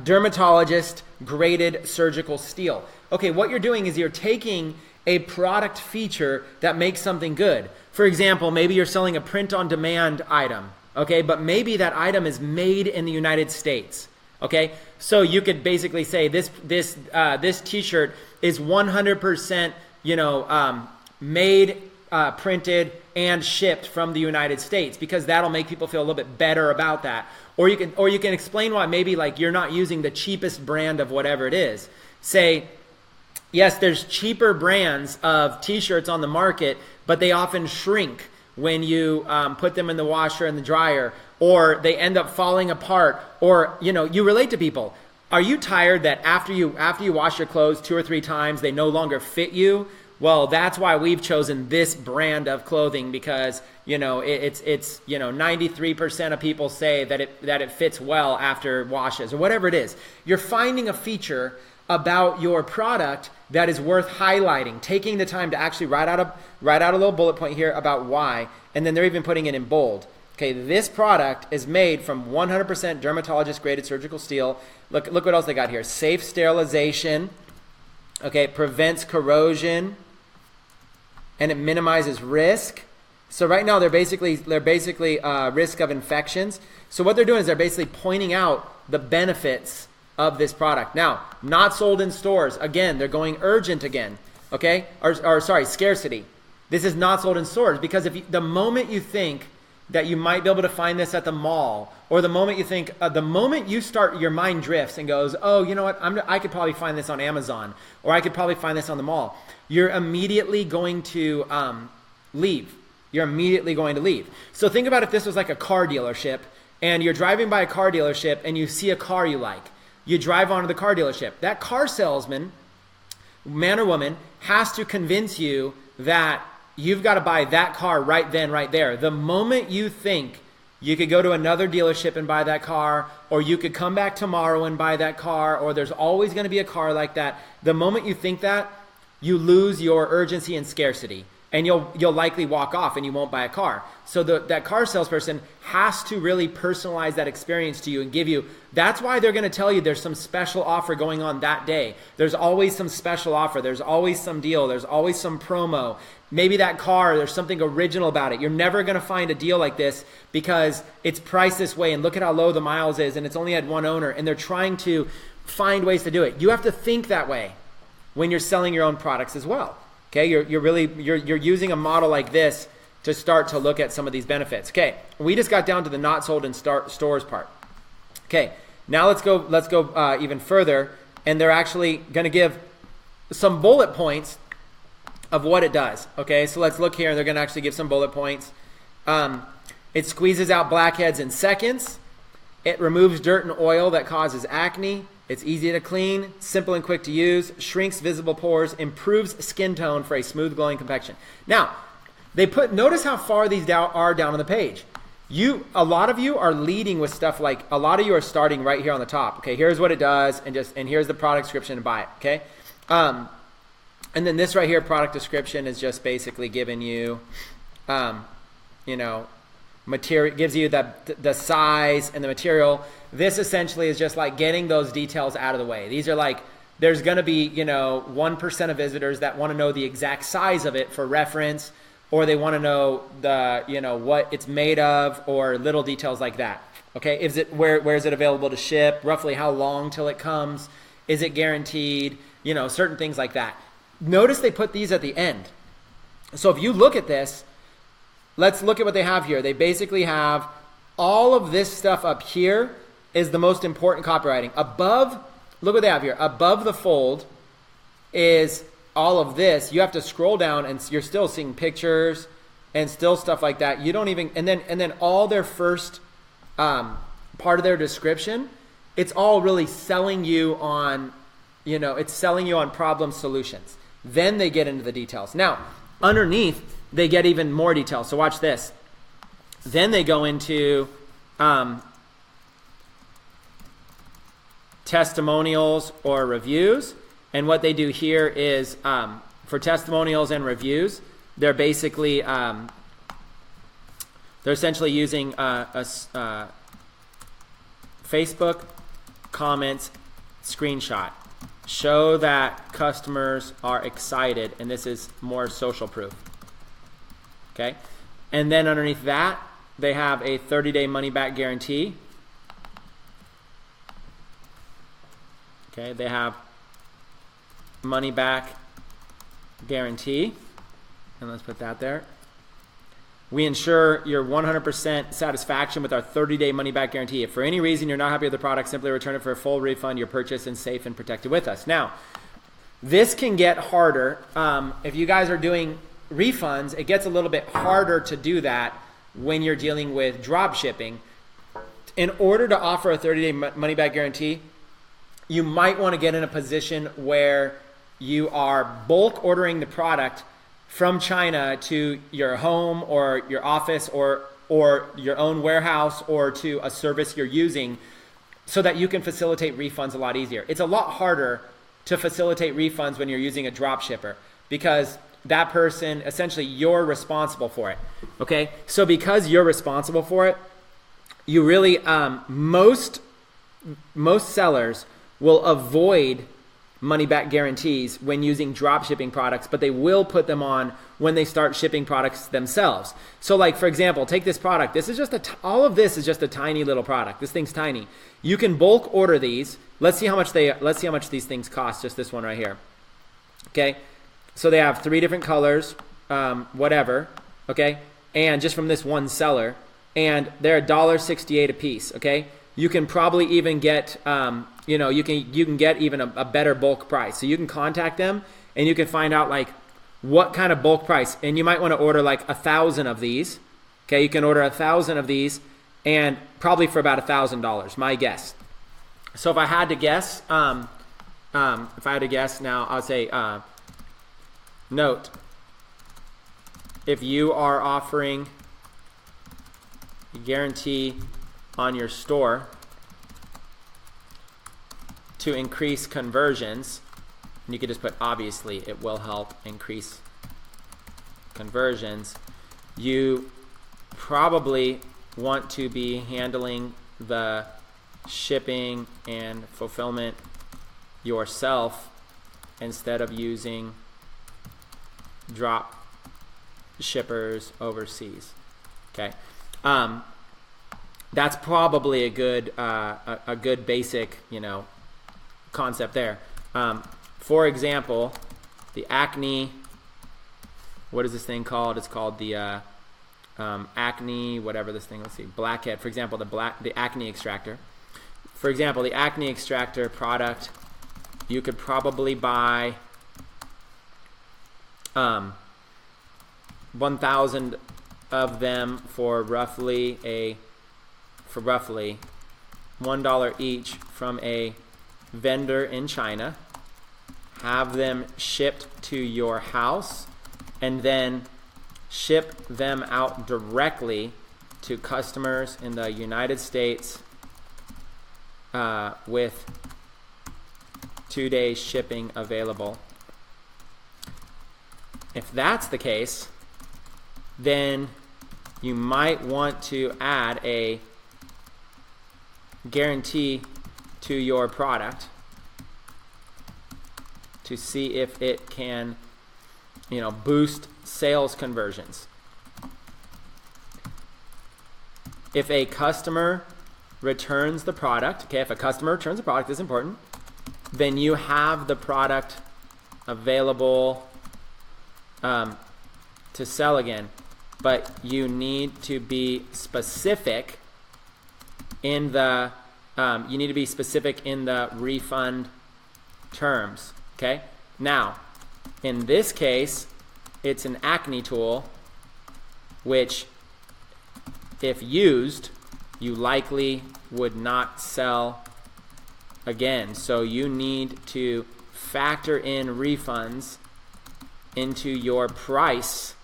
dermatologist graded surgical steel. Okay, what you're doing is you're taking a product feature that makes something good. For example, maybe you're selling a print-on-demand item, okay, but maybe that item is made in the United States, okay? So you could basically say this T-shirt is 100%, made, printed, and shipped from the United States, because that'll make people feel a little bit better about that. Or you can explain why maybe like you're not using the cheapest brand of whatever it is. Say, yes, there's cheaper brands of T-shirts on the market, but they often shrink when you put them in the washer and the dryer, or they end up falling apart, or you relate to people. Are you tired that after you wash your clothes 2 or 3 times, they no longer fit you? Well, that's why we've chosen this brand of clothing, because it's 93% of people say that it fits well after washes, or whatever it is. You're finding a feature about your product that is worth highlighting, taking the time to actually write out a little bullet point here about why, and then they're even putting it in bold. Okay, this product is made from 100% dermatologist-graded surgical steel. Look what else they got here. Safe sterilization. Okay, prevents corrosion, and it minimizes risk. So right now they're basically risk of infections. So what they're doing is they're basically pointing out the benefits of this product. Now, not sold in stores. Again, they're going urgent again. Okay, or sorry, scarcity. This is not sold in stores, because the moment you think that you might be able to find this at the mall, or the moment you start, your mind drifts and goes, oh, you know what, I could probably find this on Amazon, or I could probably find this on the mall. You're immediately going to leave. You're immediately going to leave. So think about if this was like a car dealership, and you're driving by a car dealership and you see a car you like. You drive onto the car dealership. That car salesman, man or woman, has to convince you that you've got to buy that car right then, right there. The moment you think you could go to another dealership and buy that car, or you could come back tomorrow and buy that car, or there's always going to be a car like that, the moment you think that, you lose your urgency and scarcity, and you'll likely walk off and you won't buy a car. So that car salesperson has to really personalize that experience to you and give you. That's why they're going to tell you there's some special offer going on that day. There's always some special offer. There's always some deal. There's always some promo. Maybe that car, there's something original about it. You're never going to find a deal like this because it's priced this way, and look at how low the miles is, and it's only had one owner, and they're trying to find ways to do it. You have to think that way when you're selling your own products as well. Okay, you're using a model like this to start to look at some of these benefits. Okay, we just got down to the not sold in stores part. Okay, now let's go even further, and they're actually going to give some bullet points of what it does. Okay, so let's look here, and they're going to actually give some bullet points. It squeezes out blackheads in seconds. It removes dirt and oil that causes acne. It's easy to clean, simple and quick to use, shrinks visible pores, improves skin tone for a smooth glowing complexion. Now, notice how far these are down on the page. A lot of you are leading with stuff like, a lot of you are starting right here on the top. Okay, here's what it does, and here's the product description, and buy it. Okay, and then this right here, product description, is just basically giving you, material, gives you the size and the material. This essentially is just like getting those details out of the way. These are like, there's going to be 1% of visitors that want to know the exact size of it for reference, or they want to know what it's made of, or little details like that. Okay, where is it available to ship? Roughly how long till it comes? Is it guaranteed? Certain things like that. Notice they put these at the end. So if you look at this, let's look at what they have here. They basically have all of this stuff up here is the most important copywriting. Above, look what they have here. Above the fold is all of this. You have to scroll down, and you're still seeing pictures and still stuff like that. You don't even, and then all their first part of their description, it's all really selling you on, it's selling you on problem solutions. Then they get into the details. Now, underneath, they get even more details. So watch this. Then they go into testimonials or reviews. And what they do here is for testimonials and reviews, they're basically they're essentially using a Facebook comments screenshot. Show that customers are excited, and this is more social proof. Okay, and then underneath that, they have a 30-day money-back guarantee. Okay, they have money-back guarantee, and let's put that there. We ensure your 100% satisfaction with our 30-day money-back guarantee. If for any reason you're not happy with the product, simply return it for a full refund. Your purchase is safe and protected with us. Now, this can get harder if you guys are doing refunds, it gets a little bit harder to do that when you're dealing with drop shipping. In order to offer a 30-day money-back guarantee, you might want to get in a position where you are bulk ordering the product from China to your home or your office or your own warehouse or to a service you're using, so that you can facilitate refunds a lot easier. It's a lot harder to facilitate refunds when you're using a drop shipper, because that person, essentially you're responsible for it, okay? So because you're responsible for it, you really, most sellers will avoid money-back guarantees when using drop shipping products, but they will put them on when they start shipping products themselves. So like, for example, take this product. This is just all of this is just a tiny little product. This thing's tiny. You can bulk order these. Let's see how much these things cost, just this one right here. Okay? So they have 3 different colors, whatever, okay? And just from this one seller, and they're $1.68 a piece, okay? You can probably even get you can get even a better bulk price. So you can contact them and you can find out like what kind of bulk price, and you might want to order like 1,000 of these. Okay, you can order 1,000 of these, and probably for about $1,000, my guess. So if I had to guess, now I would say note, if you are offering a guarantee on your store to increase conversions, and you could just put obviously it will help increase conversions, you probably want to be handling the shipping and fulfillment yourself instead of using drop shippers overseas. Okay, that's probably a good basic concept there. For example, the Acne, what is this thing called? It's called the Acne, whatever this thing, let's see, Blackhead. For example, the Acne extractor. For example, the Acne extractor product, you could probably buy 1,000 of them for roughly $1 each from a vendor in China, have them shipped to your house, and then ship them out directly to customers in the United States with 2-day shipping available. If that's the case, then you might want to add a guarantee to your product to see if it can boost sales conversions. If a customer returns the product, okay, if a customer returns the product, this is important, then you have the product available to sell again, but you need to be specific in the refund terms. Okay, now in this case it's an Acne tool, which if used you likely would not sell again, so you need to factor in refunds into your price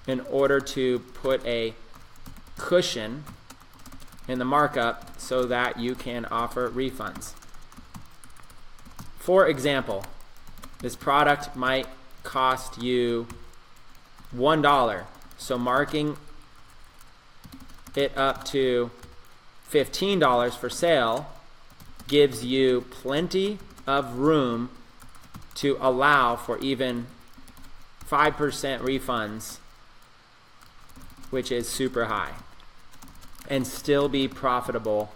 in order to put a cushion in the markup so that you can offer refunds. For example, this product might cost you $1, so marking it up to $15 for sale gives you plenty of room to allow for even 5% refunds, which is super high, and still be profitable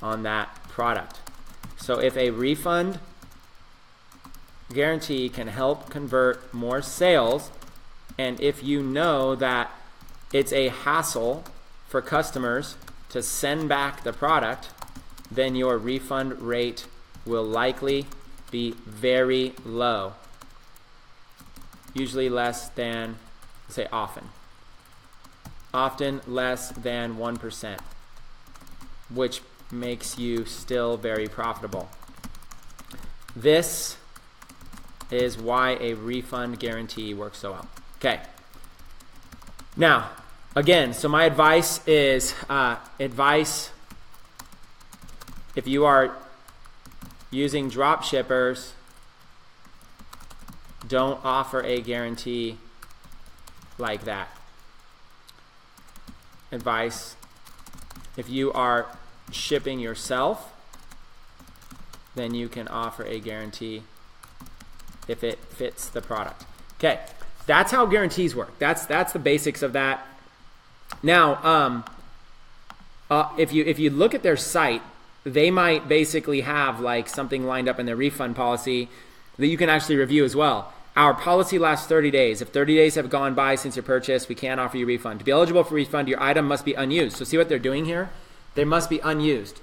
on that product. So if a refund guarantee can help convert more sales, and if you know that it's a hassle for customers to send back the product, then your refund rate will likely be very low. usually less than, say often less than 1%, which makes you still very profitable. This is why a refund guarantee works so well. Okay. Now, again, so my advice is, if you are using drop shippers, don't offer a guarantee like that. Advice, if you are shipping yourself, then you can offer a guarantee if it fits the product. Okay, that's how guarantees work. That's the basics of that. Now, if you look at their site, they might basically have like something lined up in their refund policy that you can actually review as well. Our policy lasts 30 days. If 30 days have gone by since your purchase, we can't offer you a refund. To be eligible for refund, your item must be unused. So see what they're doing here? They must be unused.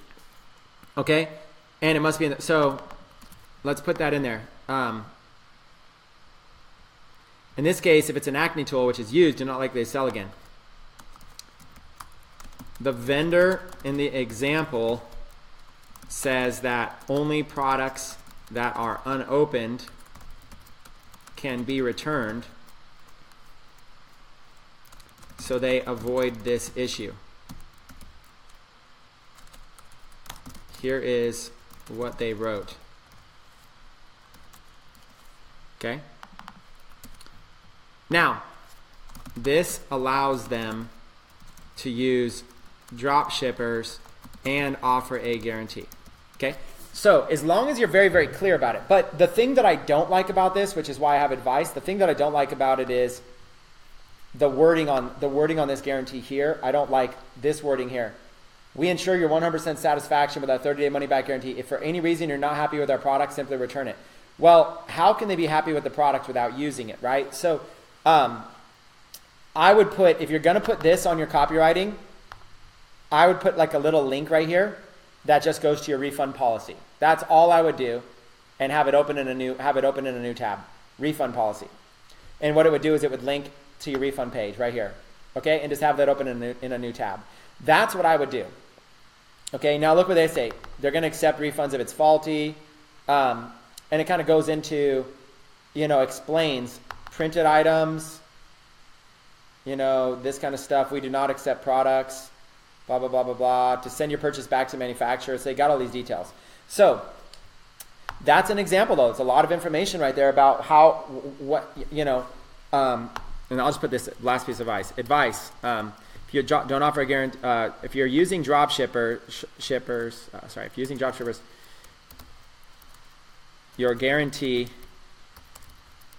Okay? And it must be so let's put that in there. In this case, if it's an acne tool which is used, do not likely to sell again. The vendor in the example says that only products that are unopened can be returned, so they avoid this issue. Here is what they wrote. Okay? Now, this allows them to use drop shippers and offer a guarantee. Okay? So as long as you're very, very clear about it. But the thing that I don't like about this, which is why I have advice, the thing that I don't like about it is the wording on this guarantee here. I don't like this wording here. We ensure your 100% satisfaction with our 30-day money-back guarantee. If for any reason you're not happy with our product, simply return it. Well, how can they be happy with the product without using it, right? So I would put, if you're going to put this on your copywriting, I would put like a little link right here that just goes to your refund policy. That's all I would do, and have it open in a new tab, refund policy. And what it would do is it would link to your refund page right here, okay? And just have that open in a new tab. That's what I would do. Okay, now look what they say. They're going to accept refunds if it's faulty, and it kind of goes into, explains printed items, this kind of stuff. We do not accept products, blah, blah, blah, blah, blah, to send your purchase back to manufacturer. So they got all these details. So that's an example, though. It's a lot of information right there about how, and I'll just put this last piece of advice. If you don't offer a guarantee, if you're using drop shippers, your guarantee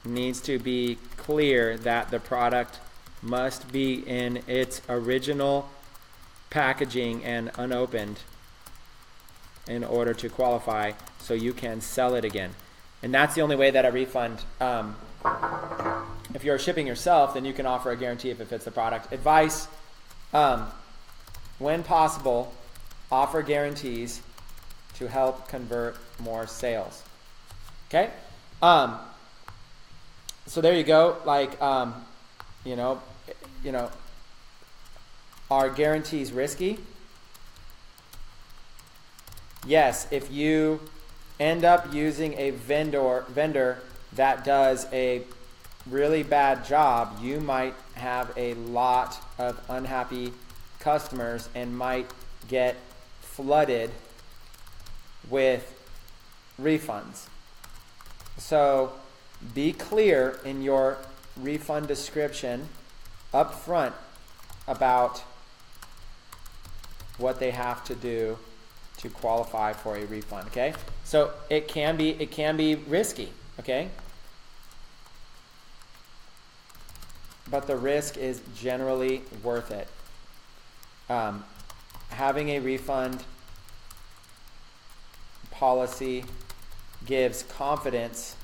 needs to be clear that the product must be in its original packaging and unopened in order to qualify, so you can sell it again. And that's the only way that a refund, if you're shipping yourself, then you can offer a guarantee if it fits the product. Advice, when possible, offer guarantees to help convert more sales. Okay? So there you go. Like, are guarantees risky? Yes, if you end up using a vendor that does a really bad job, you might have a lot of unhappy customers and might get flooded with refunds. So be clear in your refund description up front about what they have to do to qualify for a refund. Okay, so it can be risky. Okay, but the risk is generally worth it. Having a refund policy gives confidence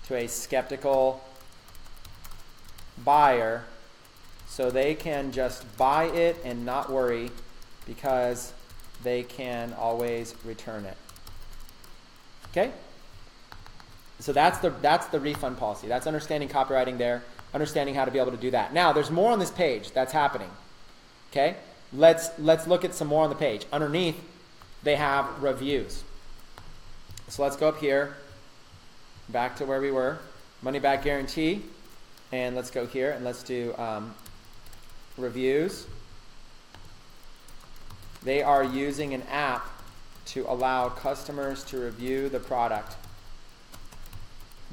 to a skeptical buyer, so they can just buy it and not worry, because they can always return it. Okay? So that's the refund policy. That's understanding copywriting there, understanding how to be able to do that. Now, there's more on this page that's happening. Okay? Let's look at some more on the page. Underneath, they have reviews. So let's go up here, back to where we were, money back guarantee, and let's go here and let's do reviews. They are using an app to allow customers to review the product.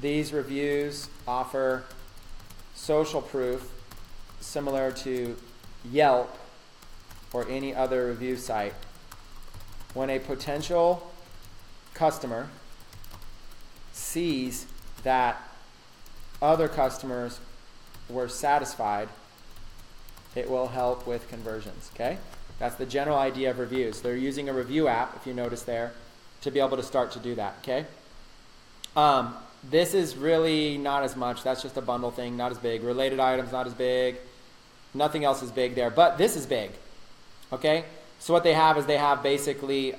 These reviews offer social proof similar to Yelp or any other review site. When a potential customer sees that other customers were satisfied, it will help with conversions, okay? That's the general idea of reviews. They're using a review app, if you notice there, to be able to start to do that, okay? This is really not as much. That's just a bundle thing, not as big. Related items, not as big. Nothing else is big there, but this is big, okay? So what they have is they have basically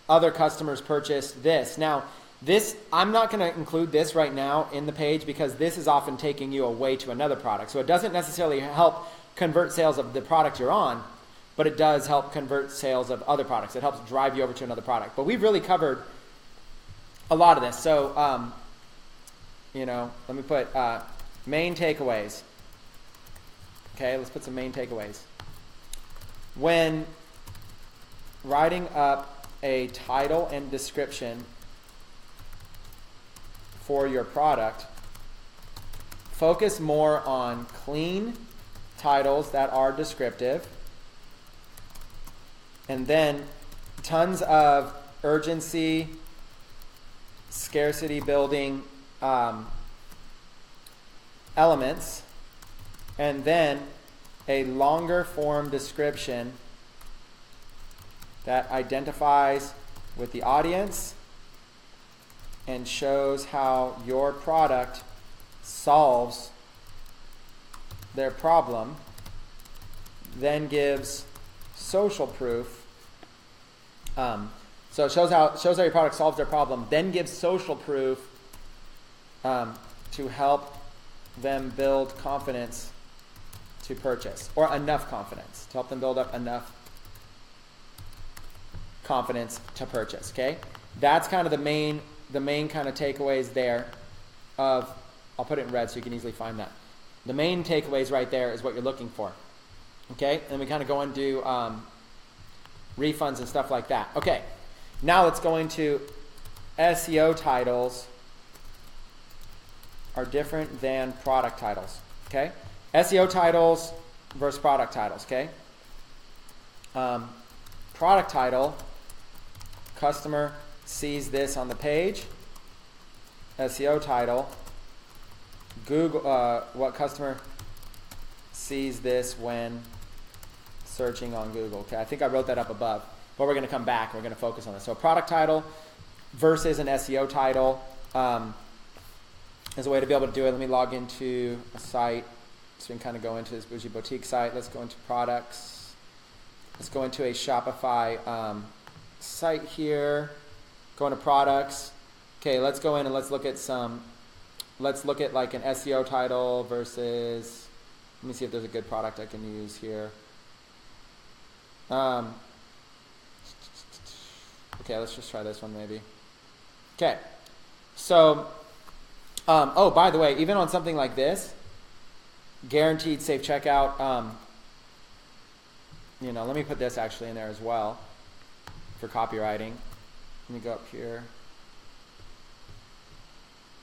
other customers purchased this. Now, this, I'm not going to include this right now in the page because this is often taking you away to another product. So it doesn't necessarily help convert sales of the product you're on, but it does help convert sales of other products. It helps drive you over to another product. But we've really covered a lot of this. So, let me put main takeaways. Okay, let's put some main takeaways. When writing up a title and description for your product, focus more on clean titles that are descriptive, and then tons of urgency, scarcity building elements, and then a longer form description that identifies with the audience and shows how your product solves their problem, then gives social proof. So it shows how your product solves their problem, then gives social proof to help them build confidence to purchase, or enough confidence to help them build up enough confidence to purchase. Okay, that's kind of the main kind of takeaways there. I'll put it in red so you can easily find that. The main takeaways right there is what you're looking for. Okay, and we kind of go into refunds and stuff like that. Okay, now let's go into SEO titles are different than product titles. Okay, SEO titles versus product titles. Okay, product title, customer sees this on the page. SEO title, Google, what customer sees this when searching on Google. Okay, I think I wrote that up above, but we're going to come back and we're going to focus on this. So product title versus an SEO title is a way to be able to do it. Let me log into a site so we can kind of go into this Bougie Boutique site. Let's go into products. Let's go into a Shopify site here. Go into products. Okay, let's go in and let's look at like an SEO title versus, let me see if there's a good product I can use here. Okay, let's just try this one maybe. Okay, so, oh, by the way, even on something like this, guaranteed safe checkout, let me put this actually in there as well for copywriting. Let me go up here,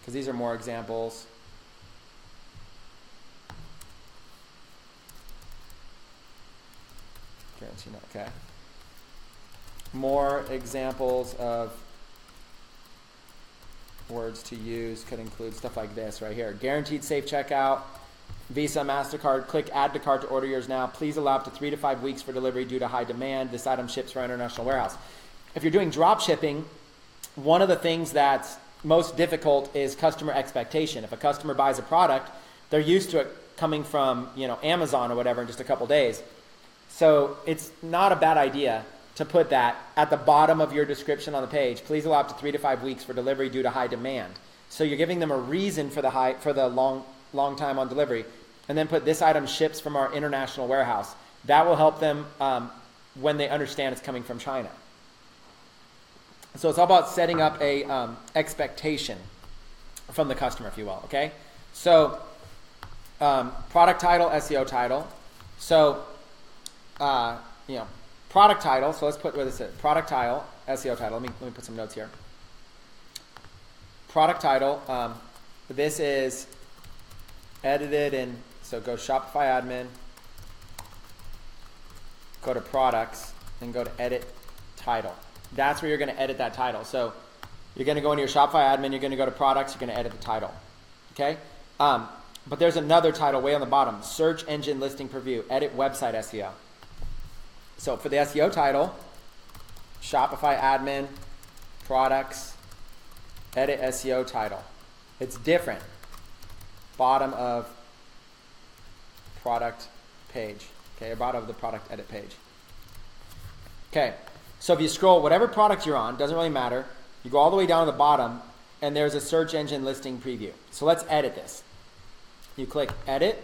because these are more examples. Okay. More examples of words to use could include stuff like this right here. Guaranteed safe checkout, Visa, MasterCard, click add to cart to order yours now. Please allow up to 3 to 5 weeks for delivery due to high demand. This item ships from our international warehouse. If you're doing drop shipping, one of the things that's most difficult is customer expectation. If a customer buys a product, they're used to it coming from Amazon or whatever in just a couple days. So it's not a bad idea to put that at the bottom of your description on the page. Please allow up to 3 to 5 weeks for delivery due to high demand. So you're giving them a reason for the long time on delivery. And then put this item ships from our international warehouse. That will help them when they understand it's coming from China. So it's all about setting up a expectation from the customer, if you will, okay? So product title, SEO title. So, product title. So let's put, what is it? Product title, SEO title. Let me put some notes here. Product title. This is edited in, so go Shopify admin, go to products, and go to edit title. That's where you're going to edit that title. So you're going to go into your Shopify admin, you're going to go to products, you're going to edit the title. Okay? But there's another title way on the bottom, search engine listing preview, edit website SEO. So for the SEO title, Shopify admin, products, edit SEO title. It's different. Bottom of product page. Okay, or bottom of the product edit page. Okay, so if you scroll, whatever product you're on, doesn't really matter. You go all the way down to the bottom, and there's a search engine listing preview. So let's edit this. You click edit,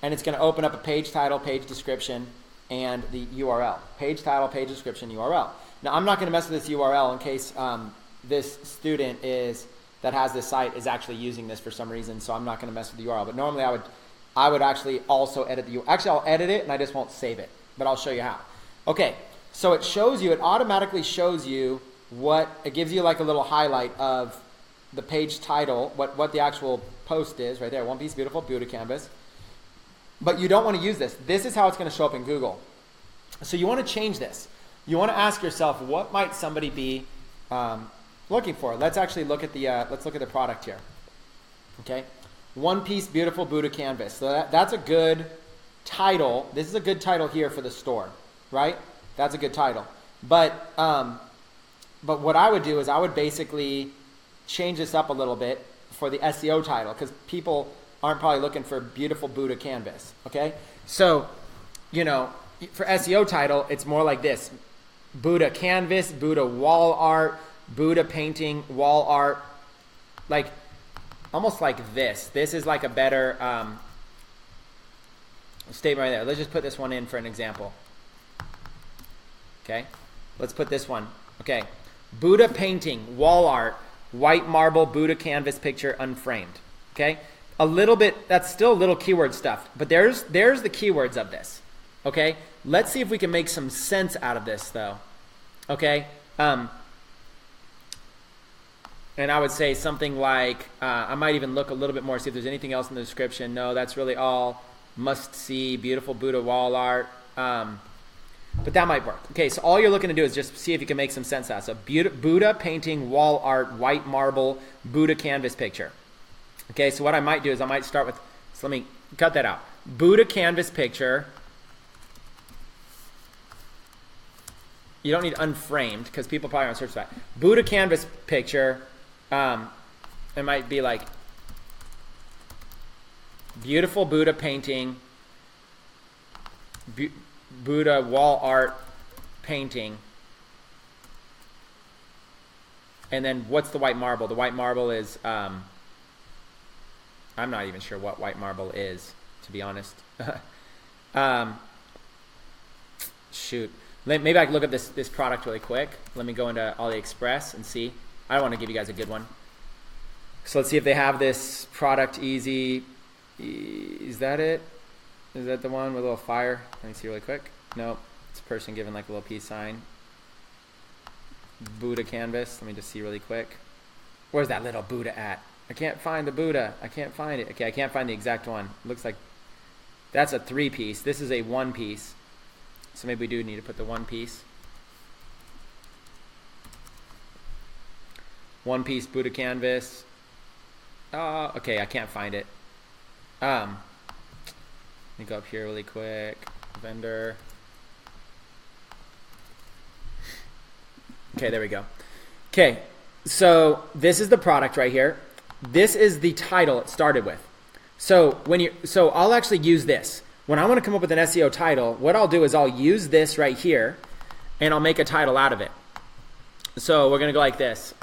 and it's going to open up a page title, page description, and the URL. Page title, page description, URL. Now, I'm not going to mess with this URL in case this student that has this site is actually using this for some reason, so I'm not going to mess with the URL. But normally I would actually also edit the URL. Actually, I'll edit it, and I just won't save it, but I'll show you how. Okay, so it automatically shows you it gives you like a little highlight of the page title, what the actual post is right there, One Piece Beautiful Buddha Canvas. But you don't want to use this. This is how it's going to show up in Google. So you want to change this. You want to ask yourself, what might somebody be looking for? Let's actually look at the product here. Okay, One Piece Beautiful Buddha Canvas. So that's a good title. This is a good title here for the store, right? That's a good title. But what I would do is I would basically change this up a little bit for the SEO title, because people aren't probably looking for beautiful Buddha canvas. Okay, so for SEO title, it's more like this: Buddha canvas, Buddha wall art, Buddha painting, wall art, like almost like this. This is like a better statement right there. Let's just put this one in for an example. Okay, let's put this one. Okay, Buddha painting, wall art, white marble Buddha canvas picture unframed. Okay, a little bit, that's still a little keyword stuff, but there's the keywords of this. Okay, let's see if we can make some sense out of this though. Okay, and I would say something like, I might even look a little bit more, see if there's anything else in the description. No, that's really all. Must see, beautiful Buddha wall art. But that might work. Okay, so all you're looking to do is just see if you can make some sense out. So Buddha painting, wall art, white marble, Buddha canvas picture. Okay, so what I might do is I might start with, so let me cut that out. Buddha canvas picture. You don't need unframed because people probably aren't searching that. Buddha canvas picture. It might be like beautiful Buddha painting, Buddha wall art painting, and then what's the white marble? The white marble is, I'm not even sure what white marble is, to be honest. Shoot. Maybe I can look up this product really quick. Let me go into AliExpress and see. I don't want to give you guys a good one. So let's see if they have this product easy. Is that it? Is that the one with a little fire? Let me see really quick. Nope. It's a person giving like a little peace sign. Buddha canvas. Let me just see really quick. Where's that little Buddha at? I can't find the Buddha. I can't find it. Okay, I can't find the exact one. Looks like that's a 3-piece. This is a 1-piece. So maybe we do need to put the 1-piece. 1-piece Buddha canvas. Okay, I can't find it. Let me go up here really quick. Vendor. Okay, there we go. Okay, so this is the product right here. This is the title it started with. So I'll actually use this. When I want to come up with an SEO title, what I'll do is I'll use this right here, and I'll make a title out of it. So we're going to go like this.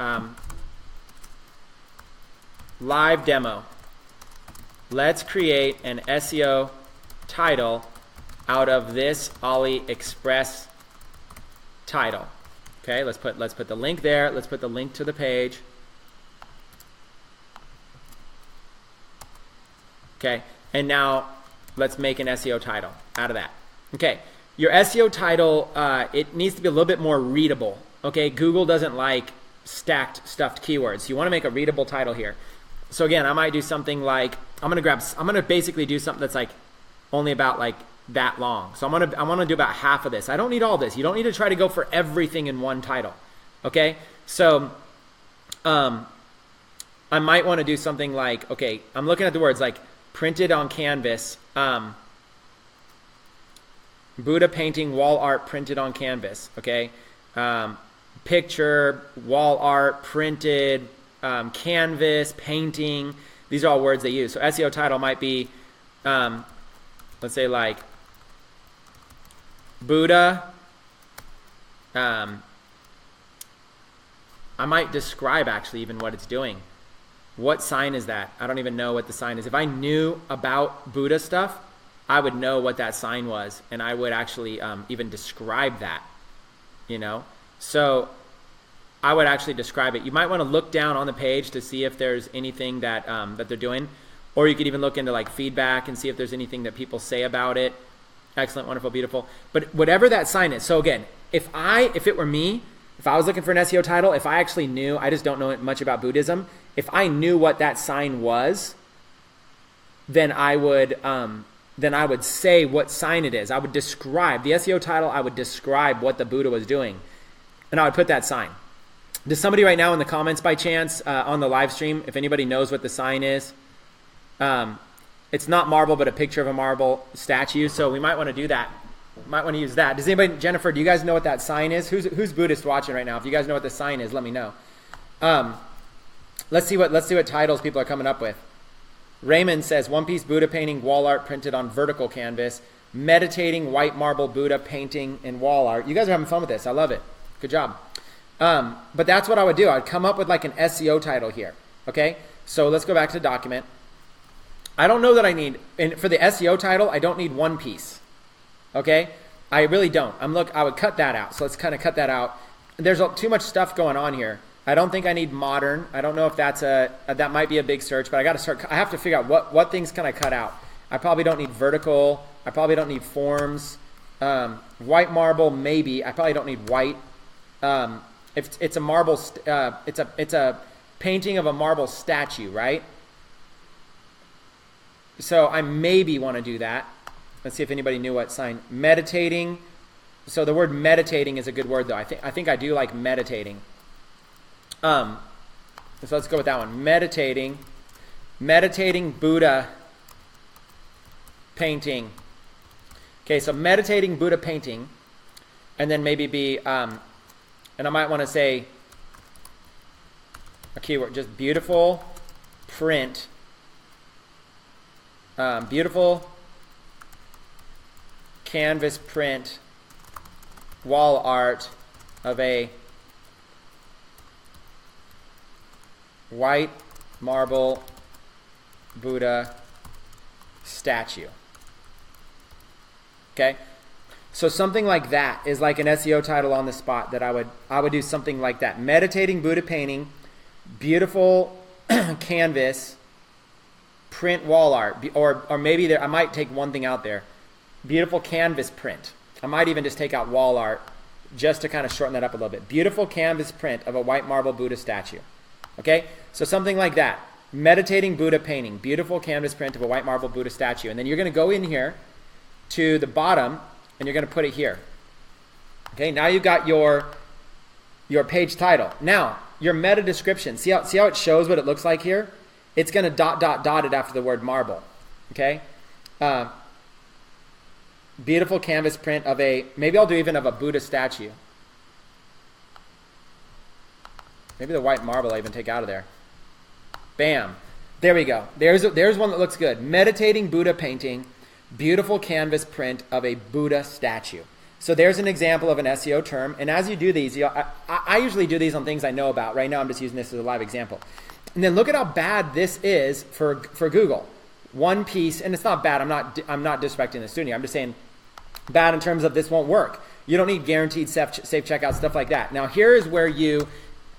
live demo. Let's create an SEO title out of this AliExpress title. Okay, let's put the link there. Let's put the link to the page. Okay, and now let's make an SEO title out of that. Okay, your SEO title, it needs to be a little bit more readable. Okay, Google doesn't like stacked, stuffed keywords. You want to make a readable title here. So again, I might do something like, I'm gonna basically do something that's like only about like that long. So I want to do about half of this. I don't need all this. You don't need to try to go for everything in one title. Okay, so I might want to do something like, okay, I'm looking at the words like printed on canvas, Buddha painting, wall art printed on canvas. Okay, picture, wall art, printed, canvas, painting. These are all words they use. So SEO title might be, let's say like Buddha. I might describe actually even what it's doing. What sign is that? I don't even know what the sign is. If I knew about Buddha stuff, I would know what that sign was, and I would actually even describe that, you know? So I would actually describe it. You might want to look down on the page to see if there's anything that that they're doing, or you could even look into like feedback and see if there's anything that people say about it. Excellent, wonderful, beautiful. But whatever that sign is. So again, if it were me, if I was looking for an SEO title, if I actually knew, I just don't know much about Buddhism. If I knew what that sign was, then I would say what sign it is. I would describe the SEO title. I would describe what the Buddha was doing, and I would put that sign. Does somebody right now in the comments by chance on the live stream, if anybody knows what the sign is? It's not marble, but a picture of a marble statue. So we might want to do that. Might want to use that. Does anybody, Jennifer, do you guys know what that sign is? Who's Buddhist watching right now? If you guys know what the sign is, let me know. Let's see what titles people are coming up with. Raymond says, one piece Buddha painting, wall art printed on vertical canvas, meditating white marble Buddha painting in wall art. You guys are having fun with this. I love it. Good job. But that's what I would do. I'd come up with like an SEO title here. Okay, so let's go back to the document. I don't know that I need, and for the SEO title, I don't need one piece. Okay, I really don't. I would cut that out. So let's kind of cut that out. There's too much stuff going on here. I don't think I need modern. I don't know if that might be a big search, but I have to figure out what things can I cut out. I probably don't need vertical. I probably don't need forms. White marble, maybe. I probably don't need white. If it's a marble, it's a painting of a marble statue, right? So I maybe want to do that. Let's see if anybody knew what sign. Meditating. So the word meditating is a good word though. I think I do like meditating. So let's go with that one. Meditating Buddha painting. Okay, so meditating Buddha painting, and then maybe be, and I might want to say a keyword, just beautiful print, beautiful canvas print, wall art of a white marble Buddha statue. Okay, so something like that is like an SEO title on the spot that I would do something like that. Meditating Buddha painting, beautiful canvas, print wall art, or maybe there I might take one thing out there. Beautiful canvas print. I might even just take out wall art just to kind of shorten that up a little bit. Beautiful canvas print of a white marble Buddha statue. Okay, so something like that. Meditating Buddha painting, beautiful canvas print of a white marble Buddha statue. And then you're going to go in here to the bottom and you're going to put it here. Okay, now you've got your page title. Now, your meta description. See how it shows what it looks like here? It's going to dot it after the word marble. Okay? Beautiful canvas print of maybe I'll do even of a Buddha statue. Maybe the white marble I even take out of there. Bam. There we go. There's one that looks good. Meditating Buddha painting, beautiful canvas print of a Buddha statue. So there's an example of an SEO term. And as you do these, I usually do these on things I know about. Right now I'm just using this as a live example. And then look at how bad this is for Google. One piece, and it's not bad. I'm not disrespecting the student here. I'm just saying bad in terms of this won't work. You don't need guaranteed safe checkout, stuff like that. Now here is where you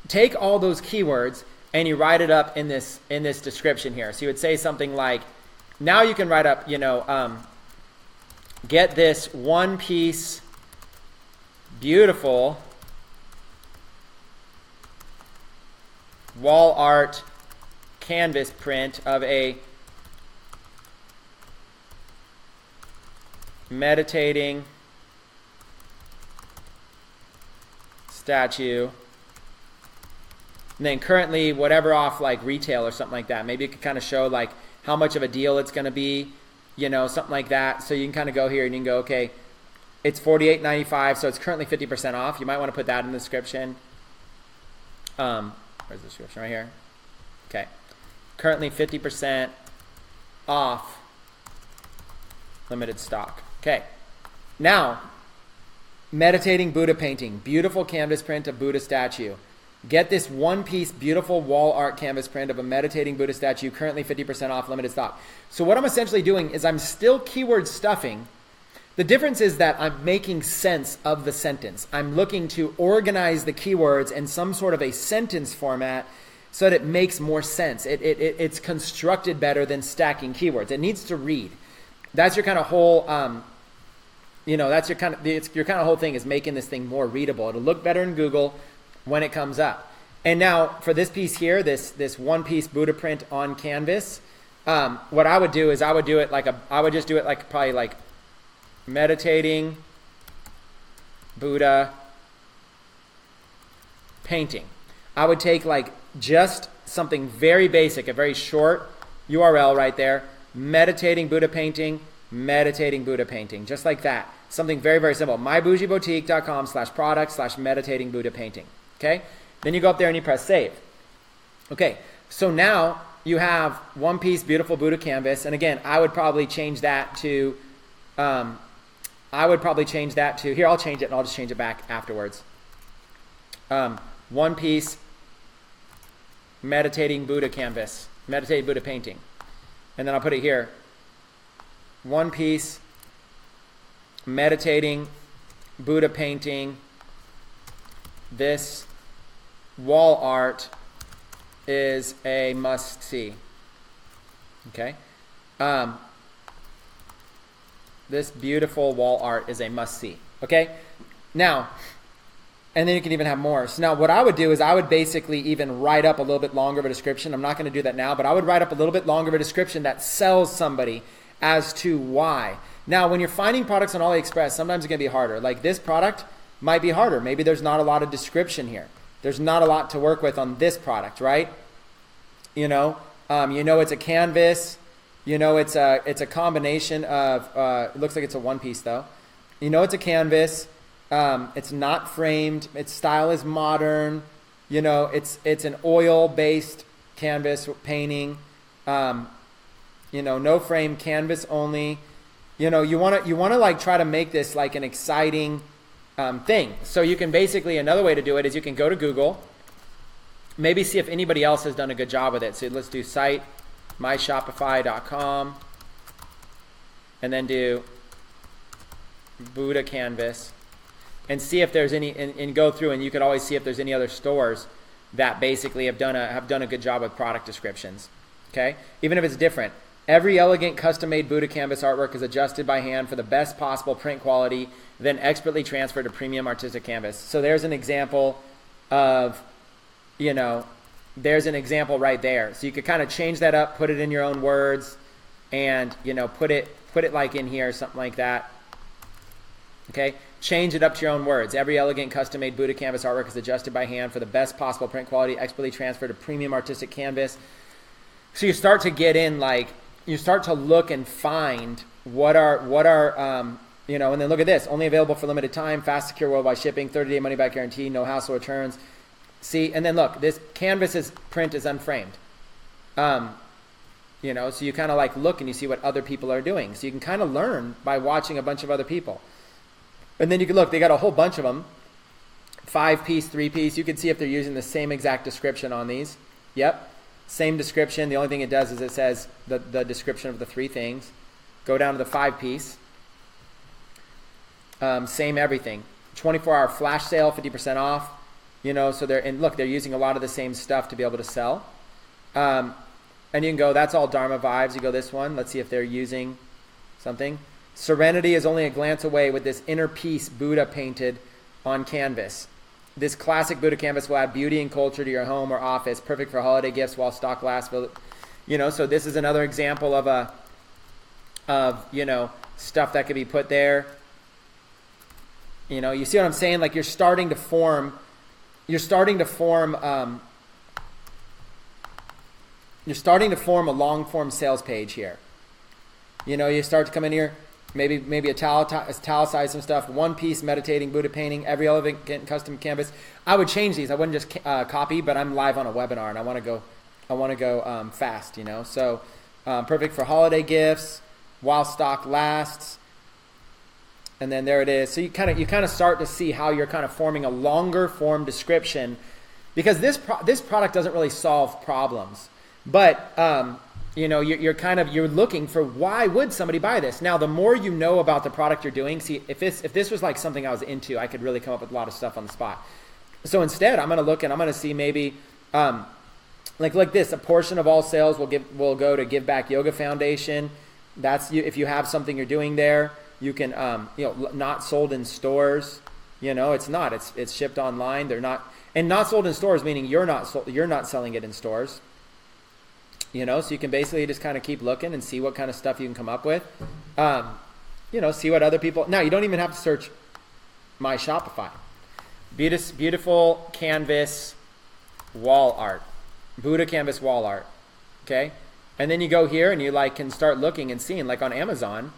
take all those keywords and you write it up in this description here. So you would say something like, now you can write up, get this one piece beautiful wall art canvas print of a meditating statue, and then currently whatever off like retail or something like that. Maybe you could kind of show like how much of a deal it's going to be, something like that. So you can kind of go here and you can go, okay, it's $48.95, so it's currently 50% off. You might want to put that in the description. Where's the description? Right here. Okay. Currently 50% off limited stock. Okay. Now, meditating Buddha painting. Beautiful canvas print of Buddha statue. Get this one-piece beautiful wall art canvas print of a meditating Buddha statue, currently 50% off limited stock. So what I'm essentially doing is I'm still keyword stuffing. The difference is that I'm making sense of the sentence. I'm looking to organize the keywords in some sort of a sentence format so that it makes more sense. It's constructed better than stacking keywords. It needs to read. That's your kind of whole, that's your kind of whole thing is making this thing more readable. It'll look better in Google when it comes up. And now for this piece here, this one piece Buddha print on canvas, what I would do is I would just do it like probably like meditating Buddha painting. I would take like just something very basic, a very short URL right there, meditating Buddha painting, just like that. Something very, very simple. mybougieboutique.com/product/meditating Buddha painting. Okay? Then you go up there and you press save. Okay, so now you have one piece beautiful Buddha canvas, and again, I would probably change that to, here, I'll change it and I'll just change it back afterwards. One piece meditating Buddha canvas, meditating Buddha painting. And then I'll put it here. One piece meditating Buddha painting. This wall art is a must-see. Okay? This beautiful wall art is a must-see. Okay? Now, and then you can even have more. So now what I would do is I would basically even write up a little bit longer of a description. I'm not going to do that now, but I would write up a little bit longer of a description that sells somebody as to why. Now, when you're finding products on AliExpress, sometimes it can be harder. Like this product might be harder. Maybe there's not a lot of description here. There's not a lot to work with on this product, right? It's a canvas. It's a combination of, it looks like it's a one piece though. It's a canvas. It's not framed. Its style is modern. It's an oil-based canvas painting. No frame, canvas only. You want to like try to make this like an exciting thing. So you can basically, another way to do it is you can go to Google, maybe see if anybody else has done a good job with it. So let's do site myshopify.com and then do Buddha canvas and see if there's any, and go through, and you could always see if there's any other stores that basically have done a good job with product descriptions. Okay, even if it's different. Every elegant custom-made Buddha canvas artwork is adjusted by hand for the best possible print quality, then expertly transferred to premium artistic canvas. So there's an example of, there's an example right there. So you could kind of change that up, put it in your own words, and put it like in here, something like that. Okay, change it up to your own words. Every elegant custom-made Buddha canvas artwork is adjusted by hand for the best possible print quality, expertly transferred to premium artistic canvas. So you start to get in you start to look and find what are and then look at this. Only available for limited time, fast, secure, worldwide shipping, 30-day money-back guarantee, no hassle returns. See, and then look, this canvas's print is unframed. So you kind of like look and you see what other people are doing. So you can kind of learn by watching a bunch of other people. And then you can look, they got a whole bunch of them. 5-piece, 3-piece. You can see if they're using the same exact description on these. Yep. Same description. The only thing it does is it says the description of the 3 things. Go down to the 5-piece. Same everything. 24-hour flash sale, 50% off. So they're using a lot of the same stuff to be able to sell. And you can go, that's all Dharma vibes. You go this one. Let's see if they're using something. Serenity is only a glance away with this inner peace Buddha painted on canvas. This classic Buddha canvas will add beauty and culture to your home or office, perfect for holiday gifts while stock lasts. So this is another example of stuff that could be put there. You see what I'm saying? Like you're starting to form a long form sales page here. You start to come in here, maybe italicize some stuff, 1-piece meditating Buddha painting, every elegant custom canvas. I would change these. I wouldn't just copy, but I'm live on a webinar and I want to go fast, So perfect for holiday gifts while stock lasts. And then there it is. So you kind of start to see how you're kind of forming a longer form description, because this product doesn't really solve problems, but you're looking for why would somebody buy this. Now, the more you know about the product you're doing, see if this was like something I was into, I could really come up with a lot of stuff on the spot. So instead, I'm going to look and I'm going to see maybe like this. A portion of all sales will go to Give Back Yoga Foundation. That's if you have something you're doing there. You can, not sold in stores. It's not. It's shipped online. They're not, and not sold in stores meaning you're not selling it in stores. So you can basically just kind of keep looking and see what kind of stuff you can come up with. See what other people. Now you don't even have to search My Shopify. Beautiful canvas wall art, Buddha canvas wall art. Okay, and then you go here and you can start looking and seeing on Amazon.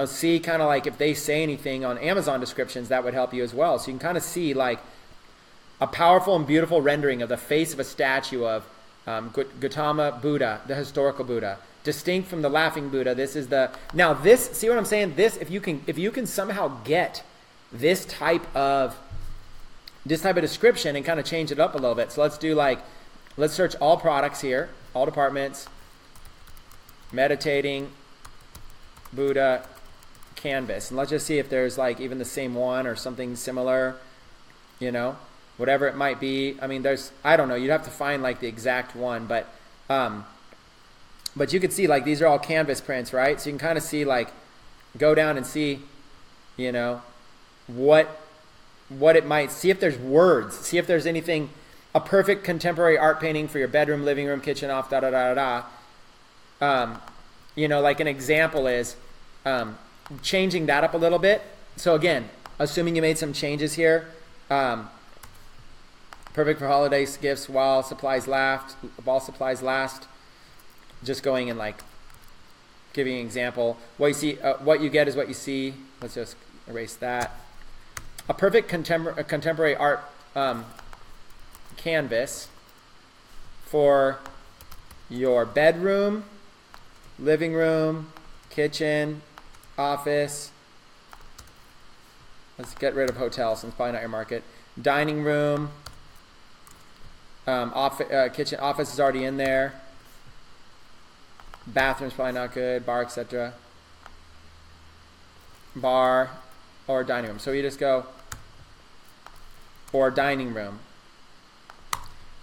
See kind of if they say anything on Amazon descriptions, that would help you as well. So you can kind of see a powerful and beautiful rendering of the face of a statue of Gautama Buddha, the historical Buddha, distinct from the laughing Buddha. See what I'm saying? If you can somehow get this type of description and kind of change it up a little bit. So let's search all products here, all departments, meditating Buddha canvas, and let's just see if there's even the same one or something similar, whatever it might be. I mean, I don't know, you'd have to find the exact one, but you could see these are all canvas prints, right? So you can kind of see go down and see what it might, see if there's words, see if there's anything, a perfect contemporary art painting for your bedroom, living room, kitchen, off, da da da da da. An example is changing that up a little bit. So again, assuming you made some changes here, perfect for holiday gifts while supplies last. Just going and giving an example. What you see, what you get is what you see. Let's just erase that. A perfect contemporary art canvas for your bedroom, living room, kitchen, office. Let's get rid of hotel since it's probably not your market. Dining room, kitchen, office is already in there. Bathroom's probably not good. Bar, etc. Bar or dining room. So you just go or dining room.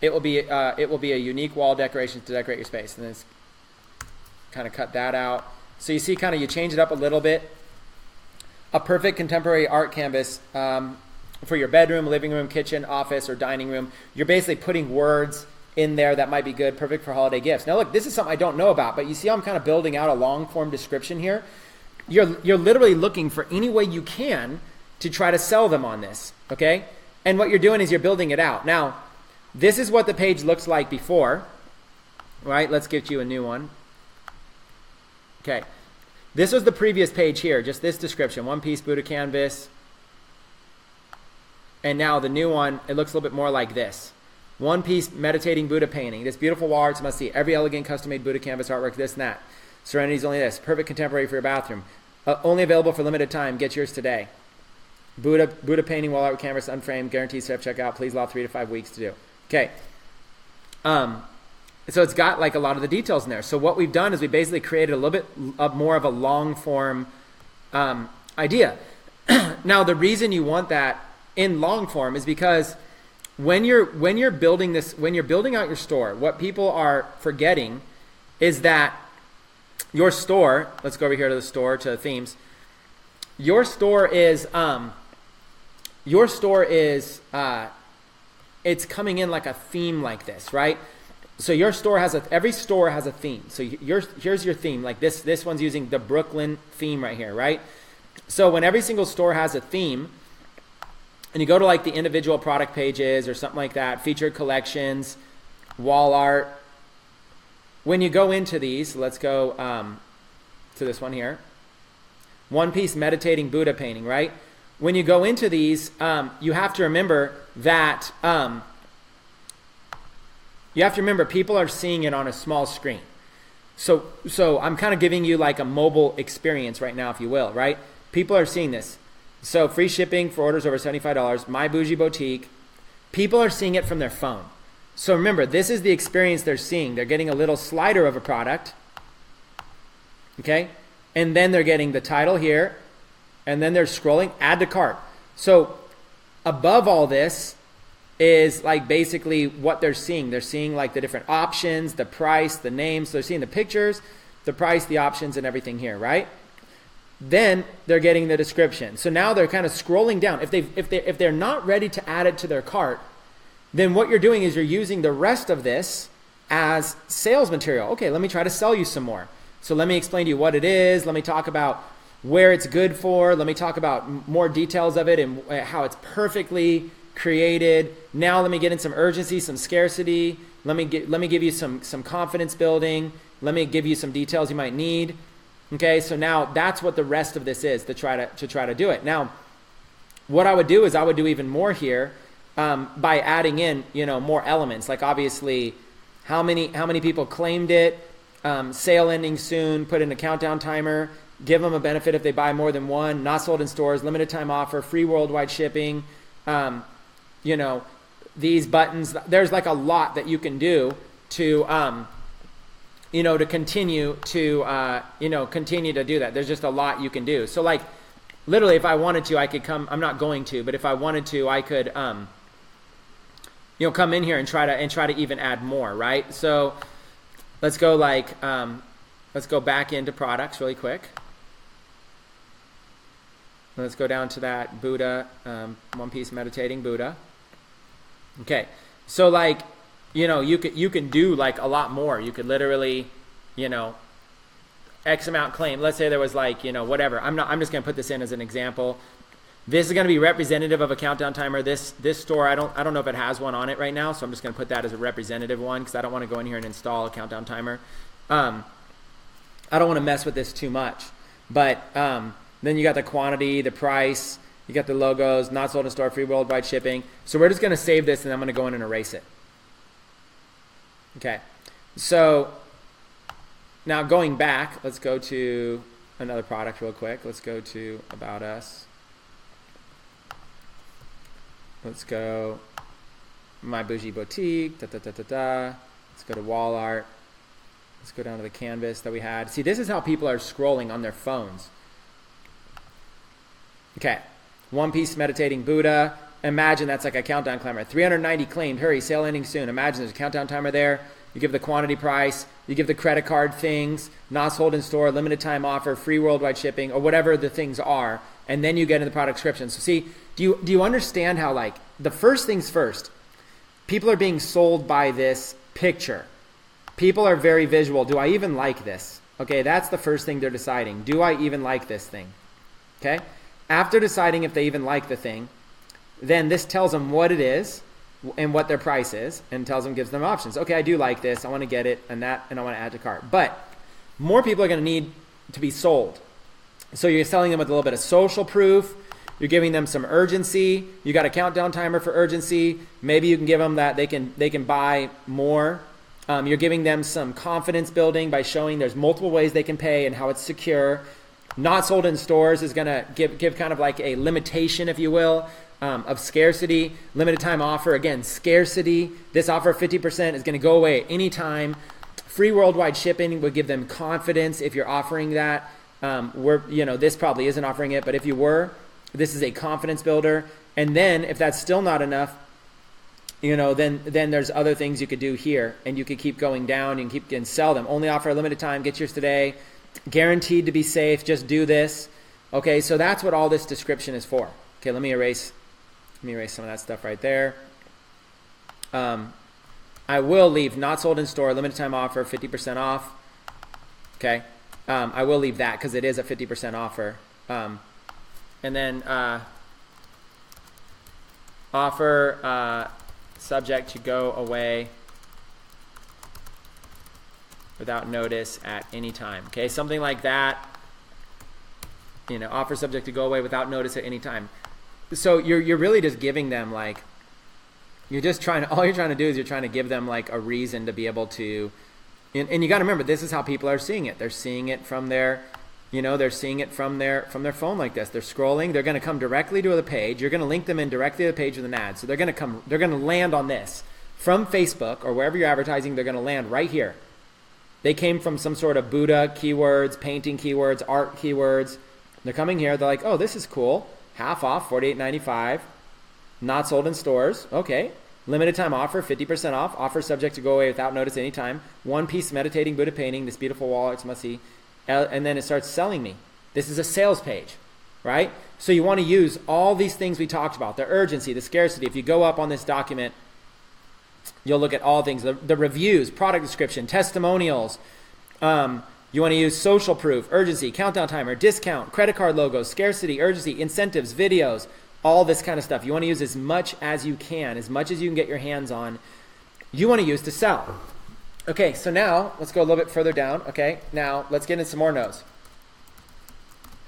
It will be a unique wall decoration to decorate your space, and then kind of cut that out. So you see you change it up a little bit. A perfect contemporary art canvas for your bedroom, living room, kitchen, office, or dining room. You're basically putting words in there that might be good, perfect for holiday gifts. Now look, this is something I don't know about, but you see how I'm kind of building out a long form description here? You're literally looking for any way you can to try to sell them on this, okay? And what you're doing is you're building it out. Now, this is what the page looks like before, right? Let's get you a new one. Okay, this was the previous page here, just this description, 1-piece Buddha canvas. And now the new one, it looks a little bit more like this. 1-piece meditating Buddha painting. This beautiful wall arts must see. Every elegant custom-made Buddha canvas artwork, this and that. Serenity's only this. Perfect contemporary for your bathroom. Only available for limited time. Get yours today. Buddha painting wall art canvas unframed. Guaranteed self checkout. Please allow 3 to 5 weeks to do. Okay. So it's got like a lot of the details in there. So what we've done is we basically created a little bit more of a long form idea. Now the reason you want that in long form is because when you're building this, when you're building out your store, what people are forgetting is that your store, let's go over here to the store, to themes. Your store is it's coming in like a theme like this, right? So your store every store has a theme. So here's your theme. Like this one's using the Brooklyn theme right here, right? So when every single store has a theme, and you go to like the individual product pages or something like that, featured collections, wall art. When you go into these, let's go to this one here. One piece meditating Buddha painting, right? When you go into these, you have to remember that people are seeing it on a small screen. So I'm kind of giving you like a mobile experience right now, if you will, right? People are seeing this. So free shipping for orders over $75, My Bougie Boutique. People are seeing it from their phone. So remember, this is the experience they're seeing. They're getting a little slider of a product, okay? And then they're getting the title here, and then they're scrolling, add to cart. So above all this is like basically what they're seeing. They're seeing like the different options, the price, the names. So they're seeing the pictures, the price, the options, and everything here, right? Then they're getting the description. So now they're kind of scrolling down. If they're not ready to add it to their cart, then what you're doing is you're using the rest of this as sales material. Okay, let me try to sell you some more. So let me explain to you what it is. Let me talk about where it's good for. Let me talk about more details of it and how it's perfectly created. Now let me get in some urgency, some scarcity. Let me give you some confidence building. Let me give you some details you might need. Okay, so now that's what the rest of this is to try to do it. Now, what I would do is I would do even more here by adding in more elements. Like obviously, how many people claimed it, sale ending soon. Put in a countdown timer. Give them a benefit if they buy more than one. Not sold in stores. Limited time offer. Free worldwide shipping. These buttons. There's like a lot that you can do to to continue to do that. There's just a lot you can do. So like literally if I wanted to, I could come, I'm not going to, but if I wanted to, I could come in here and try to even add more, right? So let's go let's go back into products really quick. Let's go down to that Buddha, one piece meditating Buddha. Okay. So like you can do like a lot more. You could literally, X amount claim. Let's say there was like, whatever. I'm just going to put this in as an example. This is going to be representative of a countdown timer. This store, I don't know if it has one on it right now, so I'm just going to put that as a representative one because I don't want to go in here and install a countdown timer. I don't want to mess with this too much. But then you got the quantity, the price, you got the logos, not sold in store, free worldwide shipping. So we're just going to save this and I'm going to go in and erase it. Okay, so now going back, let's go to another product real quick. Let's go to About Us. Let's go My Bougie Boutique. Let's go to Wall Art. Let's go down to the canvas that we had. See, this is how people are scrolling on their phones. Okay, one piece meditating Buddha. Imagine that's like a countdown timer. 390 claimed. Hurry, sale ending soon. Imagine there's a countdown timer there. You give the quantity price. You give the credit card things. Not sold in store. Limited time offer. Free worldwide shipping. Or whatever the things are. And then you get into the product description. So see, do you understand how like the first things first, people are being sold by this picture. People are very visual. Do I even like this? Okay, that's the first thing they're deciding. Do I even like this thing? Okay. After deciding if they even like the thing, then this tells them what it is and what their price is and gives them options. Okay, I do like this. I want to get it and that, and I want to add to cart. But more people are going to need to be sold. So you're selling them with a little bit of social proof. You're giving them some urgency. You got a countdown timer for urgency. Maybe you can give them that they can buy more. You're giving them some confidence building by showing there's multiple ways they can pay and how it's secure. Not sold in stores is going to give kind of like a limitation, if you will, of scarcity. Limited time offer, again, scarcity. This offer 50% is going to go away at any time. Free worldwide shipping would give them confidence if you're offering that. This probably isn't offering it, but if you were, this is a confidence builder. And then if that's still not enough, then there's other things you could do here, and you could keep going down and sell them. Only offer a limited time, get yours today, guaranteed to be safe, just do this. Okay, so that's what all this description is for. Okay, let me erase some of that stuff right there. I will leave not sold in store, limited time offer, 50% off. Okay, I will leave that because it is a 50% offer. And then offer subject to go away without notice at any time. Okay, something like that. Offer subject to go away without notice at any time. So you're really just giving them all you're trying to do is you're trying to give them like a reason to be able to, and you got to remember, this is how people are seeing it. They're seeing it from their, they're seeing it from their phone like this. They're scrolling. They're going to come directly to the page. You're going to link them in directly to the page with an ad. So they're going to land on this from Facebook or wherever you're advertising. They're going to land right here. They came from some sort of Buddha keywords, painting keywords, art keywords. They're coming here. They're like, oh, this is cool. Half off, $48.95. Not sold in stores. Okay. Limited time offer, 50% off. Offer subject to go away without notice anytime. One piece meditating Buddha painting. This beautiful wall, it's must see. And then it starts selling me. This is a sales page, right? So you want to use all these things we talked about. The urgency, the scarcity. If you go up on this document, you'll look at all things. The reviews, product description, testimonials. You want to use social proof, urgency, countdown timer, discount, credit card logos, scarcity, urgency, incentives, videos, all this kind of stuff. You want to use as much as you can get your hands on. You want to use to sell. Okay, so now let's go a little bit further down. Okay, now let's get into some more notes.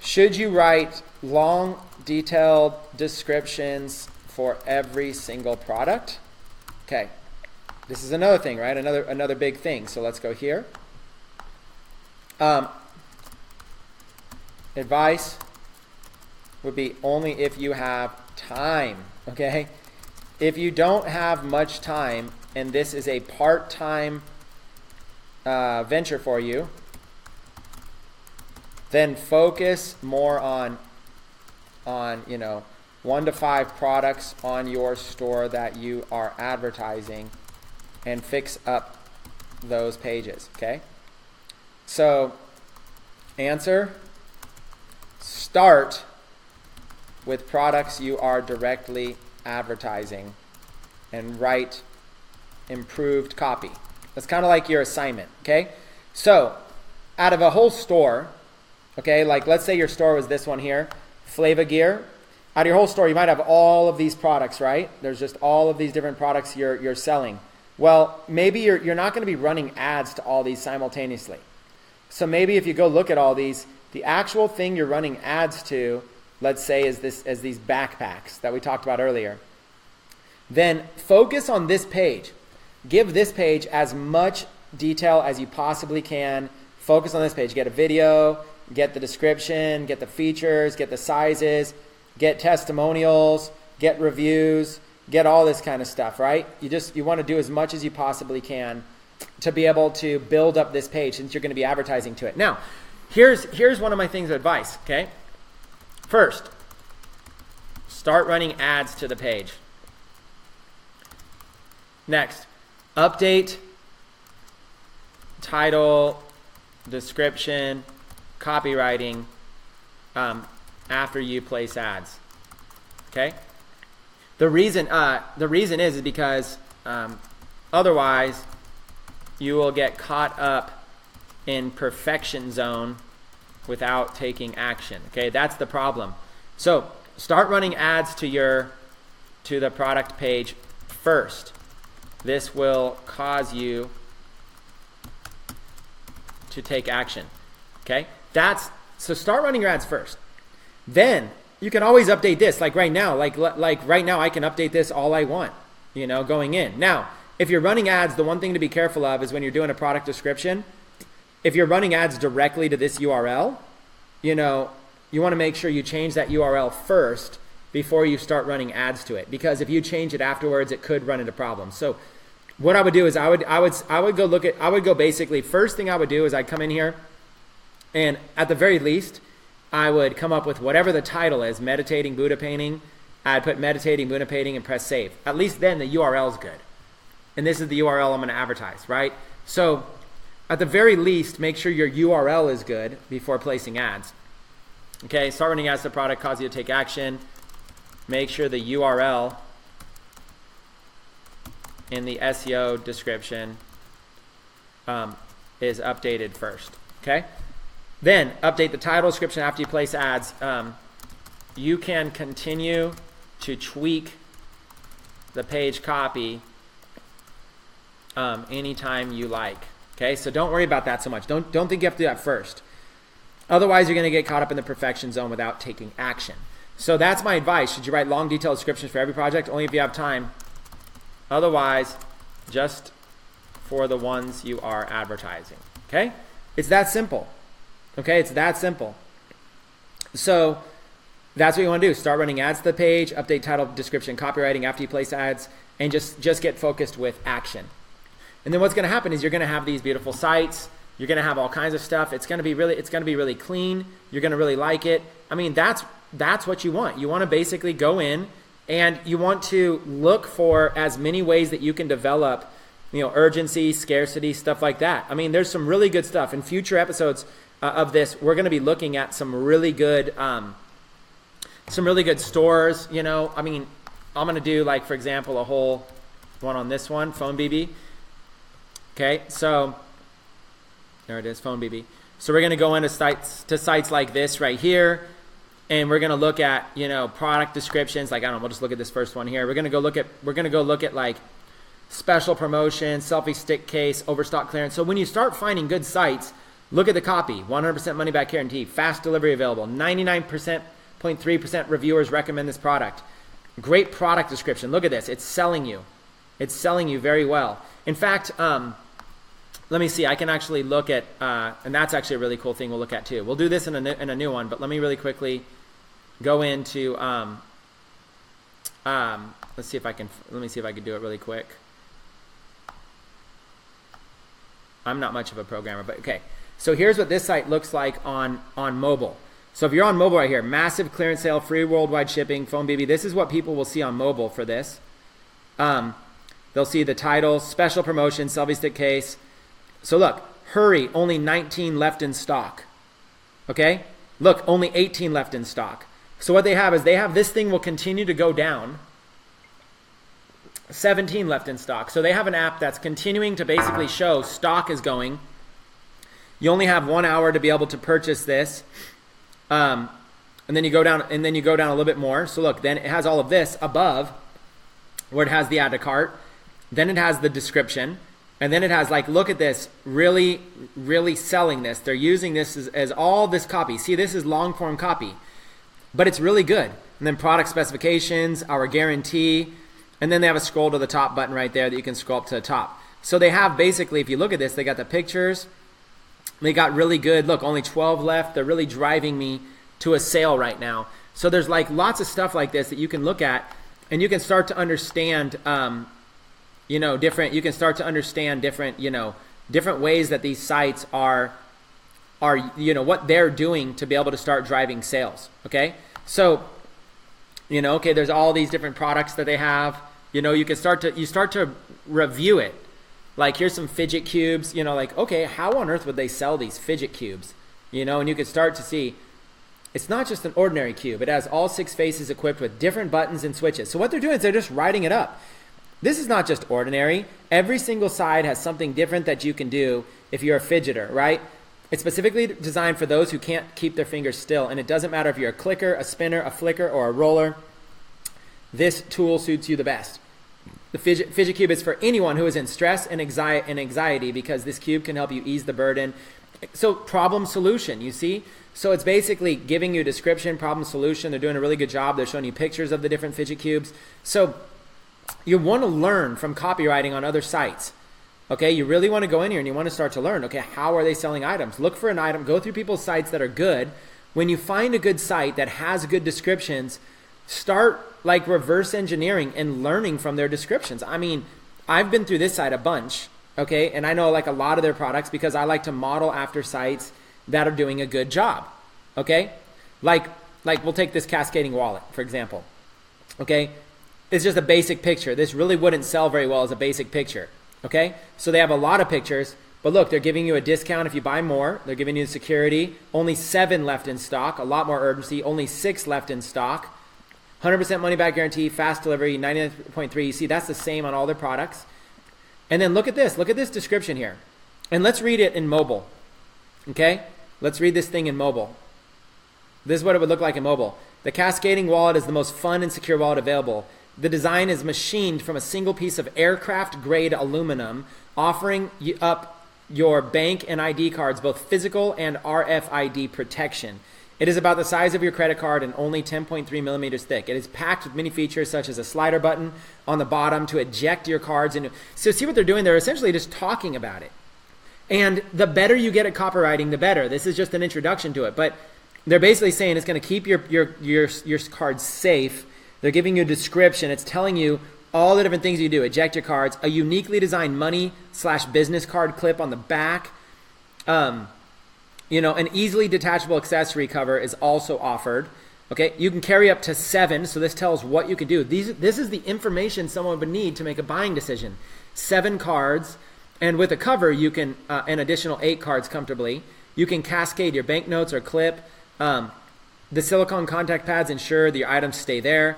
Should you write long, detailed descriptions for every single product? Okay, this is another thing, right? Another big thing. So let's go here. Advice would be only if you have time, okay? If you don't have much time and this is a part-time venture for you, then focus more on 1 to 5 products on your store that you are advertising and fix up those pages, okay? So, answer, start with products you are directly advertising and write improved copy. That's kind of like your assignment, okay? So, out of a whole store, okay, like let's say your store was this one here, Flava Gear. Out of your whole store, you might have all of these products, right? There's just all of these different products you're selling. Well, maybe you're not going to be running ads to all these simultaneously. So maybe if you go look at all these, the actual thing you're running ads to, let's say is these backpacks that we talked about earlier. Then focus on this page. Give this page as much detail as you possibly can. Focus on this page. Get a video, get the description, get the features, get the sizes, get testimonials, get reviews, get all this kind of stuff, right? You want to do as much as you possibly can to be able to build up this page since you're going to be advertising to it. Now, here's one of my things of advice, okay? First, start running ads to the page. Next, update title, description, copywriting after you place ads. Okay? The reason is because otherwise you will get caught up in perfection zone without taking action. Okay, that's the problem. So start running ads to the product page first. This will cause you to take action. Okay, so start running your ads first. Then you can always update this. Like right now, like right now, I can update this all I want. Going in. Now, if you're running ads, the one thing to be careful of is when you're doing a product description. If you're running ads directly to this URL, you know, you want to make sure you change that URL first before you start running ads to it, because if you change it afterwards, it could run into problems. So what I would do is I would go basically, first thing I would do is I'd come in here, and at the very least, I would come up with whatever the title is, meditating Buddha painting. I'd put meditating Buddha painting and press save. At least then the URL is good. And this is the URL I'm going to advertise, right? So at the very least, make sure your URL is good before placing ads. Okay, start running ads to product, cause you to take action. Make sure the URL in the SEO description is updated first, okay? Then update the title description after you place ads. You can continue to tweak the page copy anytime you like. Okay, so don't worry about that so much. Don't think you have to do that first. Otherwise, you're going to get caught up in the perfection zone without taking action. So that's my advice. Should you write long, detailed descriptions for every project? Only if you have time. Otherwise, just for the ones you are advertising. Okay, it's that simple. Okay, it's that simple. So that's what you want to do. Start running ads to the page, update title, description, copywriting after you place ads, and just get focused with action. And then what's going to happen is you're going to have these beautiful sites. You're going to have all kinds of stuff. It's going to be really clean. You're going to really like it. I mean, that's what you want. You want to basically go in and you want to look for as many ways that you can develop, you know, urgency, scarcity, stuff like that. I mean, there's some really good stuff. In future episodes of this, we're going to be looking at some really good stores. You know, I mean, I'm going to do, like, for example, a whole one on this one, PhoneBB. Okay, so there it is, PhoneBB. So we're going to go into sites like this right here, and we're going to look at, you know, product descriptions. Like, I don't know, we'll just look at this first one here. We're going to go look at like special promotion, selfie stick case, overstock clearance. So when you start finding good sites, look at the copy. 100% money back guarantee, fast delivery available. 99.3% reviewers recommend this product. Great product description. Look at this. It's selling you. It's selling you very well. In fact, let me see. I can actually look at, and that's actually a really cool thing we'll look at too. We'll do this in a new one, but let me really quickly go into, let me see if I can do it really quick. I'm not much of a programmer, but okay. So here's what this site looks like on mobile. So if you're on mobile right here, massive clearance sale, free worldwide shipping, PhoneBB. This is what people will see on mobile for this. They'll see the title, special promotion, selfie stick case. So look, hurry, only 19 left in stock. Okay? Look, only 18 left in stock. So what they have is this thing will continue to go down. 17 left in stock. So they have an app that's continuing to basically show stock is going. You only have 1 hour to be able to purchase this. And then you go down a little bit more. So look, then it has all of this above where it has the add to cart. Then it has the description. And then it has, like, look at this, really, really selling this. They're using this as all this copy. See, this is long form copy, but it's really good. And then product specifications, our guarantee, and then they have a scroll to the top button right there that you can scroll up to the top. So they have basically, if you look at this, they got the pictures. They got really good, look, only 12 left. They're really driving me to a sale right now. So there's like lots of stuff like this that you can look at, and you can start to understand, different ways that these sites are, what they're doing to be able to start driving sales. Okay. So, there's all these different products that they have, you start to review it. Like, here's some fidget cubes, like, okay, how on earth would they sell these fidget cubes? And you could start to see it's not just an ordinary cube. It has all 6 faces equipped with different buttons and switches. So what they're doing is they're just writing it up. This is not just ordinary. Every single side has something different that you can do if you're a fidgeter, right? It's specifically designed for those who can't keep their fingers still, and it doesn't matter if you're a clicker, a spinner, a flicker, or a roller. This tool suits you the best. The fidget cube is for anyone who is in stress and anxiety because this cube can help you ease the burden. So problem solution, you see? So it's basically giving you a description, problem solution. They're doing a really good job. They're showing you pictures of the different fidget cubes. So you want to learn from copywriting on other sites. Okay, you really want to go in here and you want to start to learn, okay, how are they selling items? Look for an item, go through people's sites that are good. when you find a good site that has good descriptions, start like reverse engineering and learning from their descriptions. I mean, I've been through this site a bunch, okay? And I know like a lot of their products because I like to model after sites that are doing a good job, okay? Like we'll take this cascading wallet, for example, okay? It's just a basic picture. This really wouldn't sell very well as a basic picture, okay? So they have a lot of pictures, but look, they're giving you a discount if you buy more. They're giving you security. Only 7 left in stock, a lot more urgency. Only 6 left in stock. 100% money back guarantee, fast delivery, 99.3. You see, that's the same on all their products. And then look at this description here. And let's read it in mobile, okay? Let's read this thing in mobile. This is what it would look like in mobile. The cascading wallet is the most fun and secure wallet available. The design is machined from a single piece of aircraft-grade aluminum, offering up your bank and ID cards both physical and RFID protection. It is about the size of your credit card and only 10.3 millimeters thick. It is packed with many features such as a slider button on the bottom to eject your cards. So see what they're doing? They're essentially just talking about it. And the better you get at copywriting, the better. This is just an introduction to it. But they're basically saying it's going to keep your cards safe. They're giving you a description. It's telling you all the different things you do. Eject your cards. A uniquely designed money/business card clip on the back. An easily detachable accessory cover is also offered. Okay, you can carry up to 7, so this tells what you can do. This is the information someone would need to make a buying decision. 7 cards, and with a cover, you can an additional 8 cards comfortably. You can cascade your banknotes or clip. The silicone contact pads ensure that your items stay there.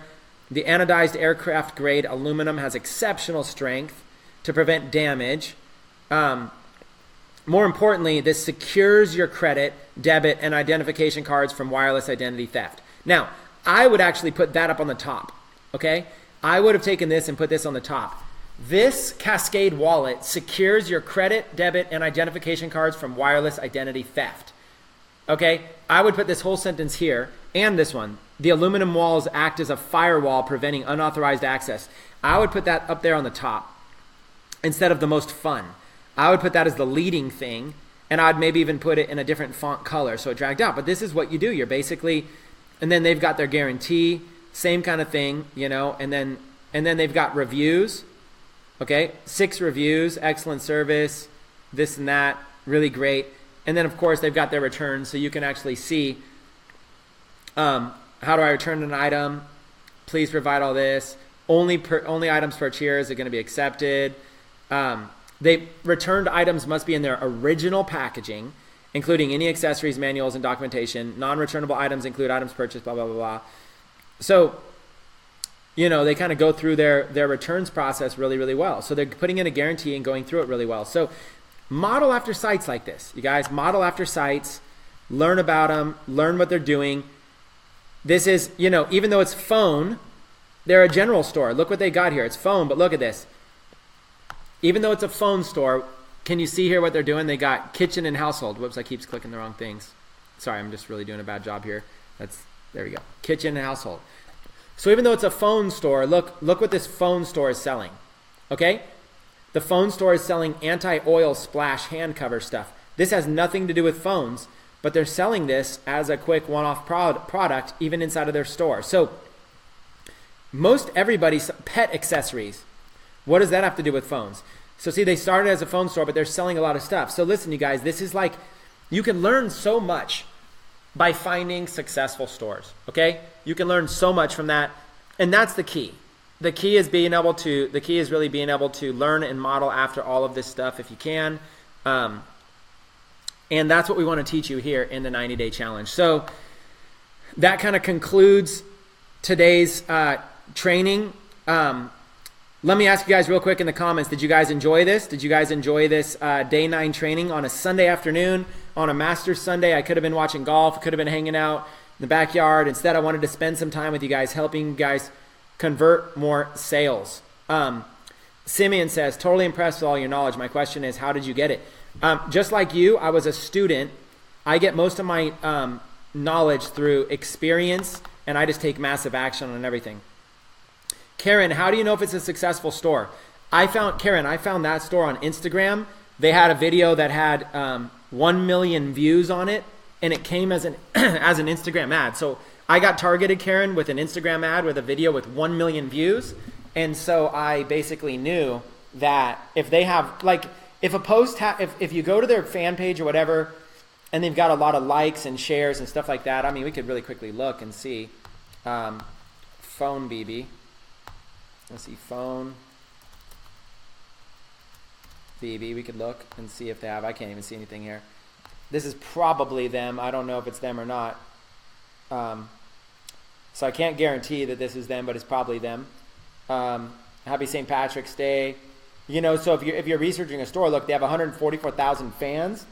The anodized aircraft-grade aluminum has exceptional strength to prevent damage. More importantly, this secures your credit, debit, and identification cards from wireless identity theft. Now, I would actually put that up on the top, okay? I would have taken this and put this on the top. This Cascade wallet secures your credit, debit, and identification cards from wireless identity theft, okay? I would put this whole sentence here and this one. The aluminum walls act as a firewall preventing unauthorized access. I would put that up there on the top instead of the most fun. I would put that as the leading thing, and I'd maybe even put it in a different font color so it dragged out. But this is what you do. You're basically, and then they've got their guarantee, same kind of thing, and then they've got reviews, okay? 6 reviews, excellent service, this and that, really great. And then, of course, they've got their returns, so you can actually see how do I return an item? Please provide all this. Only items per tiers are going to be accepted. They returned items must be in their original packaging, including any accessories, manuals, and documentation. Non-returnable items include items purchased, blah, blah, blah, blah. So, they kind of go through their returns process really, really well. So they're putting in a guarantee and going through it really well. So model after sites like this. You guys, model after sites, learn about them, learn what they're doing. This is, even though it's phone, they're a general store. Look what they got here. It's phone, but look at this. Even though it's a phone store, can you see here what they're doing? They got kitchen and household. Whoops, I keep clicking the wrong things. Sorry, I'm just really doing a bad job here. There we go. Kitchen and household. So even though it's a phone store, look what this phone store is selling. Okay? The phone store is selling anti-oil splash hand cover stuff. This has nothing to do with phones, but they're selling this as a quick one-off product even inside of their store. So most everybody's pet accessories. What does that have to do with phones? So see, they started as a phone store, but they're selling a lot of stuff. So listen, you guys, this is like, you can learn so much by finding successful stores, okay? You can learn so much from that, and that's the key. The key is really being able to learn and model after all of this stuff if you can. And that's what we want to teach you here in the 90-day challenge. So that kind of concludes today's training. Let me ask you guys real quick in the comments, did you guys enjoy this? Did you guys enjoy this day 9 training on a Sunday afternoon, on a Masters Sunday? I could have been watching golf, could have been hanging out in the backyard. Instead, I wanted to spend some time with you guys, helping you guys convert more sales. Simeon says, totally impressed with all your knowledge. My question is, how did you get it? Just like you, I was a student. I get most of my knowledge through experience, and I just take massive action on everything. Karen, how do you know if it's a successful store? I found that store on Instagram. They had a video that had 1 million views on it, and it came as an as an Instagram ad. So I got targeted, Karen, with an Instagram ad with a video with 1 million views. And so I basically knew that if they have, like, if a post, if you go to their fan page or whatever, and they've got a lot of likes and shares and stuff like that, I mean, we could really quickly look and see. Phone BB. Let's see, Phone BB. We could look and see if they have. I can't even see anything here. This is probably them. I don't know if it's them or not. So I can't guarantee that this is them, but it's probably them. Happy St. Patrick's Day. You know, so if you're researching a store, look, they have 144,000 fans.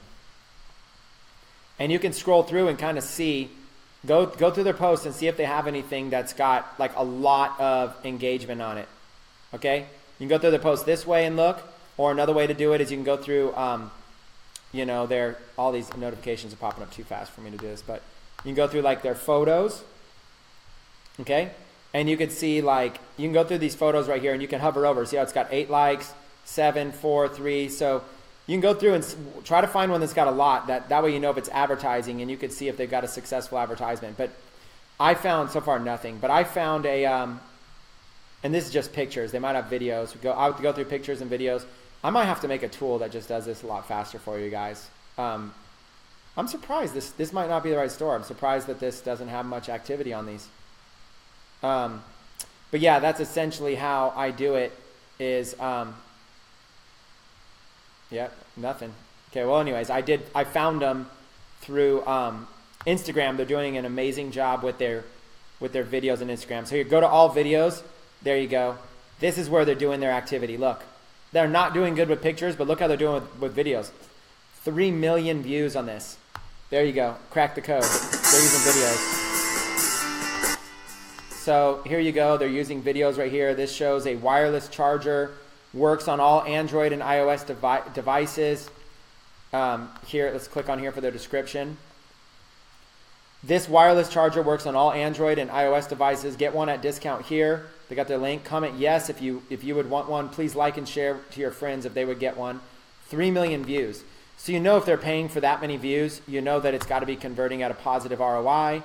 And you can scroll through and kind of see, go through their posts and see if they have anything that's got like a lot of engagement on it. Okay? You can go through their posts this way and look, or another way to do it is you can go through, you know, all these notifications are popping up too fast for me to do this, but you can go through like their photos. Okay? And you can see, like, you can go through these photos right here and you can hover over. See how it's got 8 likes, 7, 4, 3. So you can go through and try to find one that's got a lot. That way you know if it's advertising, and you can see if they've got a successful advertisement. But I found so far nothing. But I found a, and this is just pictures. They might have videos. I have to go through pictures and videos. I might have to make a tool that just does this a lot faster for you guys. I'm surprised. This might not be the right store. I'm surprised that this doesn't have much activity on these. But yeah, that's essentially how I do it is, yeah, nothing. Okay. Well, anyways, I found them through, Instagram. They're doing an amazing job with their videos on Instagram. So you go to all videos. There you go. This is where they're doing their activity. Look, they're not doing good with pictures, but look how they're doing with videos. 3 million views on this. There you go. Crack the code. They're using videos. So here you go. They're using videos right here. This shows a wireless charger, works on all Android and iOS devices. Here, let's click on here for their description. This wireless charger works on all Android and iOS devices. Get one at discount here. They got their link. Comment yes if you would want one. Please like and share to your friends if they would get one. 3 million views. So you know if they're paying for that many views, you know that it's got to be converting at a positive ROI.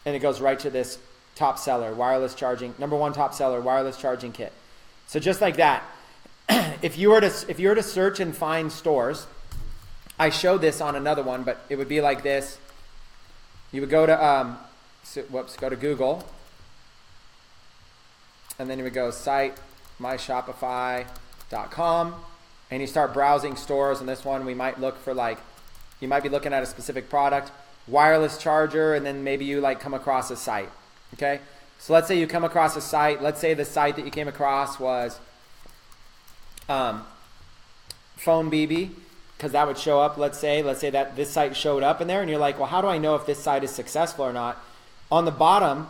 And it goes right to this top seller, wireless charging, number 1 top seller, wireless charging kit. So just like that, if you were to search and find stores, I showed this on another one, but it would be like this. You would go to go to Google, and then you would go site myshopify.com, and you start browsing stores. And this one, we might look for, like, you might be looking at a specific product, wireless charger, and then maybe you like come across a site. Okay, so let's say you come across a site. Let's say the site that you came across was Phone BB, because that would show up. Let's say that this site showed up in there, and you're like, well, how do I know if this site is successful or not? On the bottom,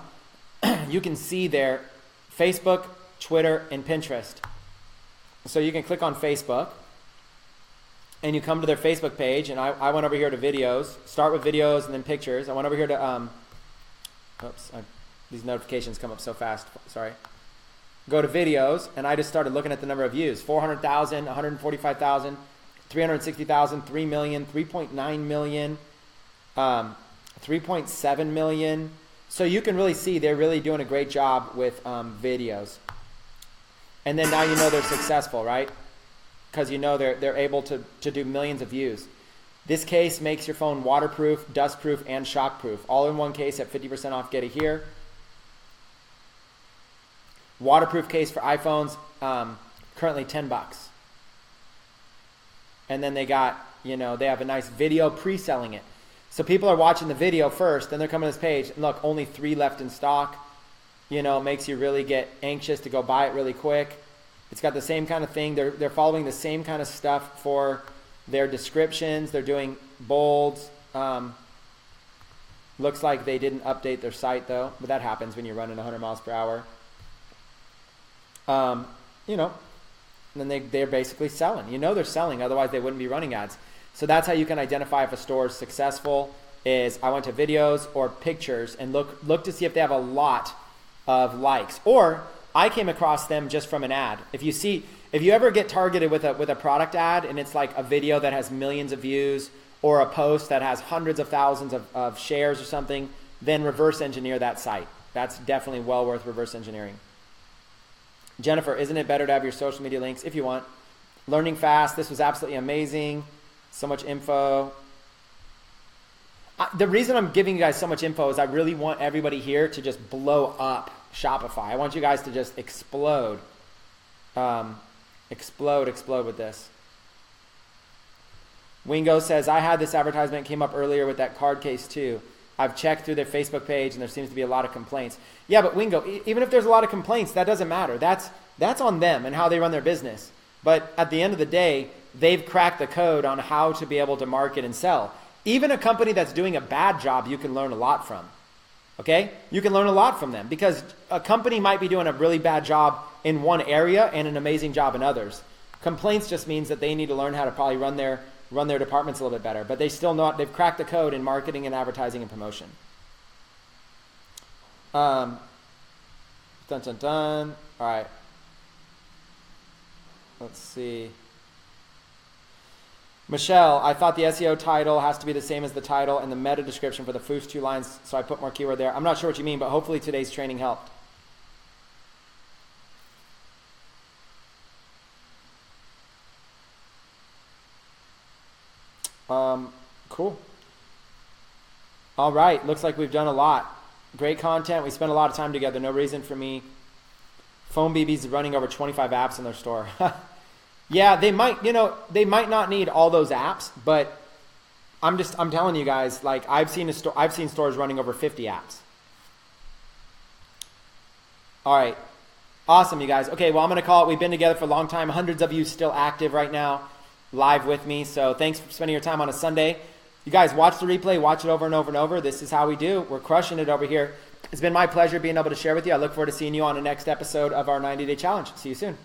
you can see there Facebook, Twitter, and Pinterest. So you can click on Facebook, and you come to their Facebook page, and I went over here to videos. Start with videos and then pictures. I went over here to these notifications come up so fast. Sorry. Go to videos, and I just started looking at the number of views. 400,000, 145,000, 360,000, 3 million, 3.9 million, 3.7 million. So you can really see they're really doing a great job with videos. And then now you know they're successful, right? Because you know they're able to do millions of views. This case makes your phone waterproof, dustproof, and shockproof. All in one case at 50% off. Get it here. Waterproof case for iPhones, currently $10. And then they got, they have a nice video pre-selling it. So people are watching the video first, then they're coming to this page, and look, only 3 left in stock. Makes you really get anxious to go buy it really quick. It's got the same kind of thing. They're following the same kind of stuff for their descriptions. They're doing bolds. Looks like they didn't update their site though, but that happens when you're running 100 miles per hour. And then they're basically selling. They're selling, otherwise they wouldn't be running ads. So that's how you can identify if a store is successful. Is I went to videos or pictures and look to see if they have a lot of likes. Or I came across them just from an ad. If you ever get targeted with a product ad and it's like a video that has millions of views or a post that has hundreds of thousands of shares or something, then reverse engineer that site. That's definitely well worth reverse engineering. Jennifer, isn't it better to have your social media links if you want? Learning fast. This was absolutely amazing. So much info. The reason I'm giving you guys so much info is I really want everybody here to just blow up Shopify. I want you guys to just explode. Explode with this. Wingo says, I had this advertisement, came up earlier with that card case too. I've checked through their Facebook page and there seems to be a lot of complaints. Yeah, but Wingo, even if there's a lot of complaints, that doesn't matter. That's on them and how they run their business. But at the end of the day, they've cracked the code on how to be able to market and sell. Even a company that's doing a bad job, you can learn a lot from. Okay? You can learn a lot from them because a company might be doing a really bad job in one area and an amazing job in others. Complaints just means that they need to learn how to probably run their departments a little bit better, but they've cracked the code in marketing and advertising and promotion. Dun, dun, dun. All right. Let's see. Michelle, I thought the SEO title has to be the same as the title and the meta description for the first 2 lines, so I put more keyword there. I'm not sure what you mean, but hopefully today's training helped. Cool. All right. Looks like we've done a lot. Great content. We spent a lot of time together. No reason for me. Phone BB's running over 25 apps in their store. Yeah, they might not need all those apps, but I'm telling you guys, like I've seen stores running over 50 apps. All right. Awesome, you guys. Okay, well, I'm going to call it. We've been together for a long time. Hundreds of you still active right now, live with me. So thanks for spending your time on a Sunday. You guys watch the replay, watch it over and over and over. This is how we do. We're crushing it over here. It's been my pleasure being able to share with you. I look forward to seeing you on the next episode of our 90-day challenge. See you soon.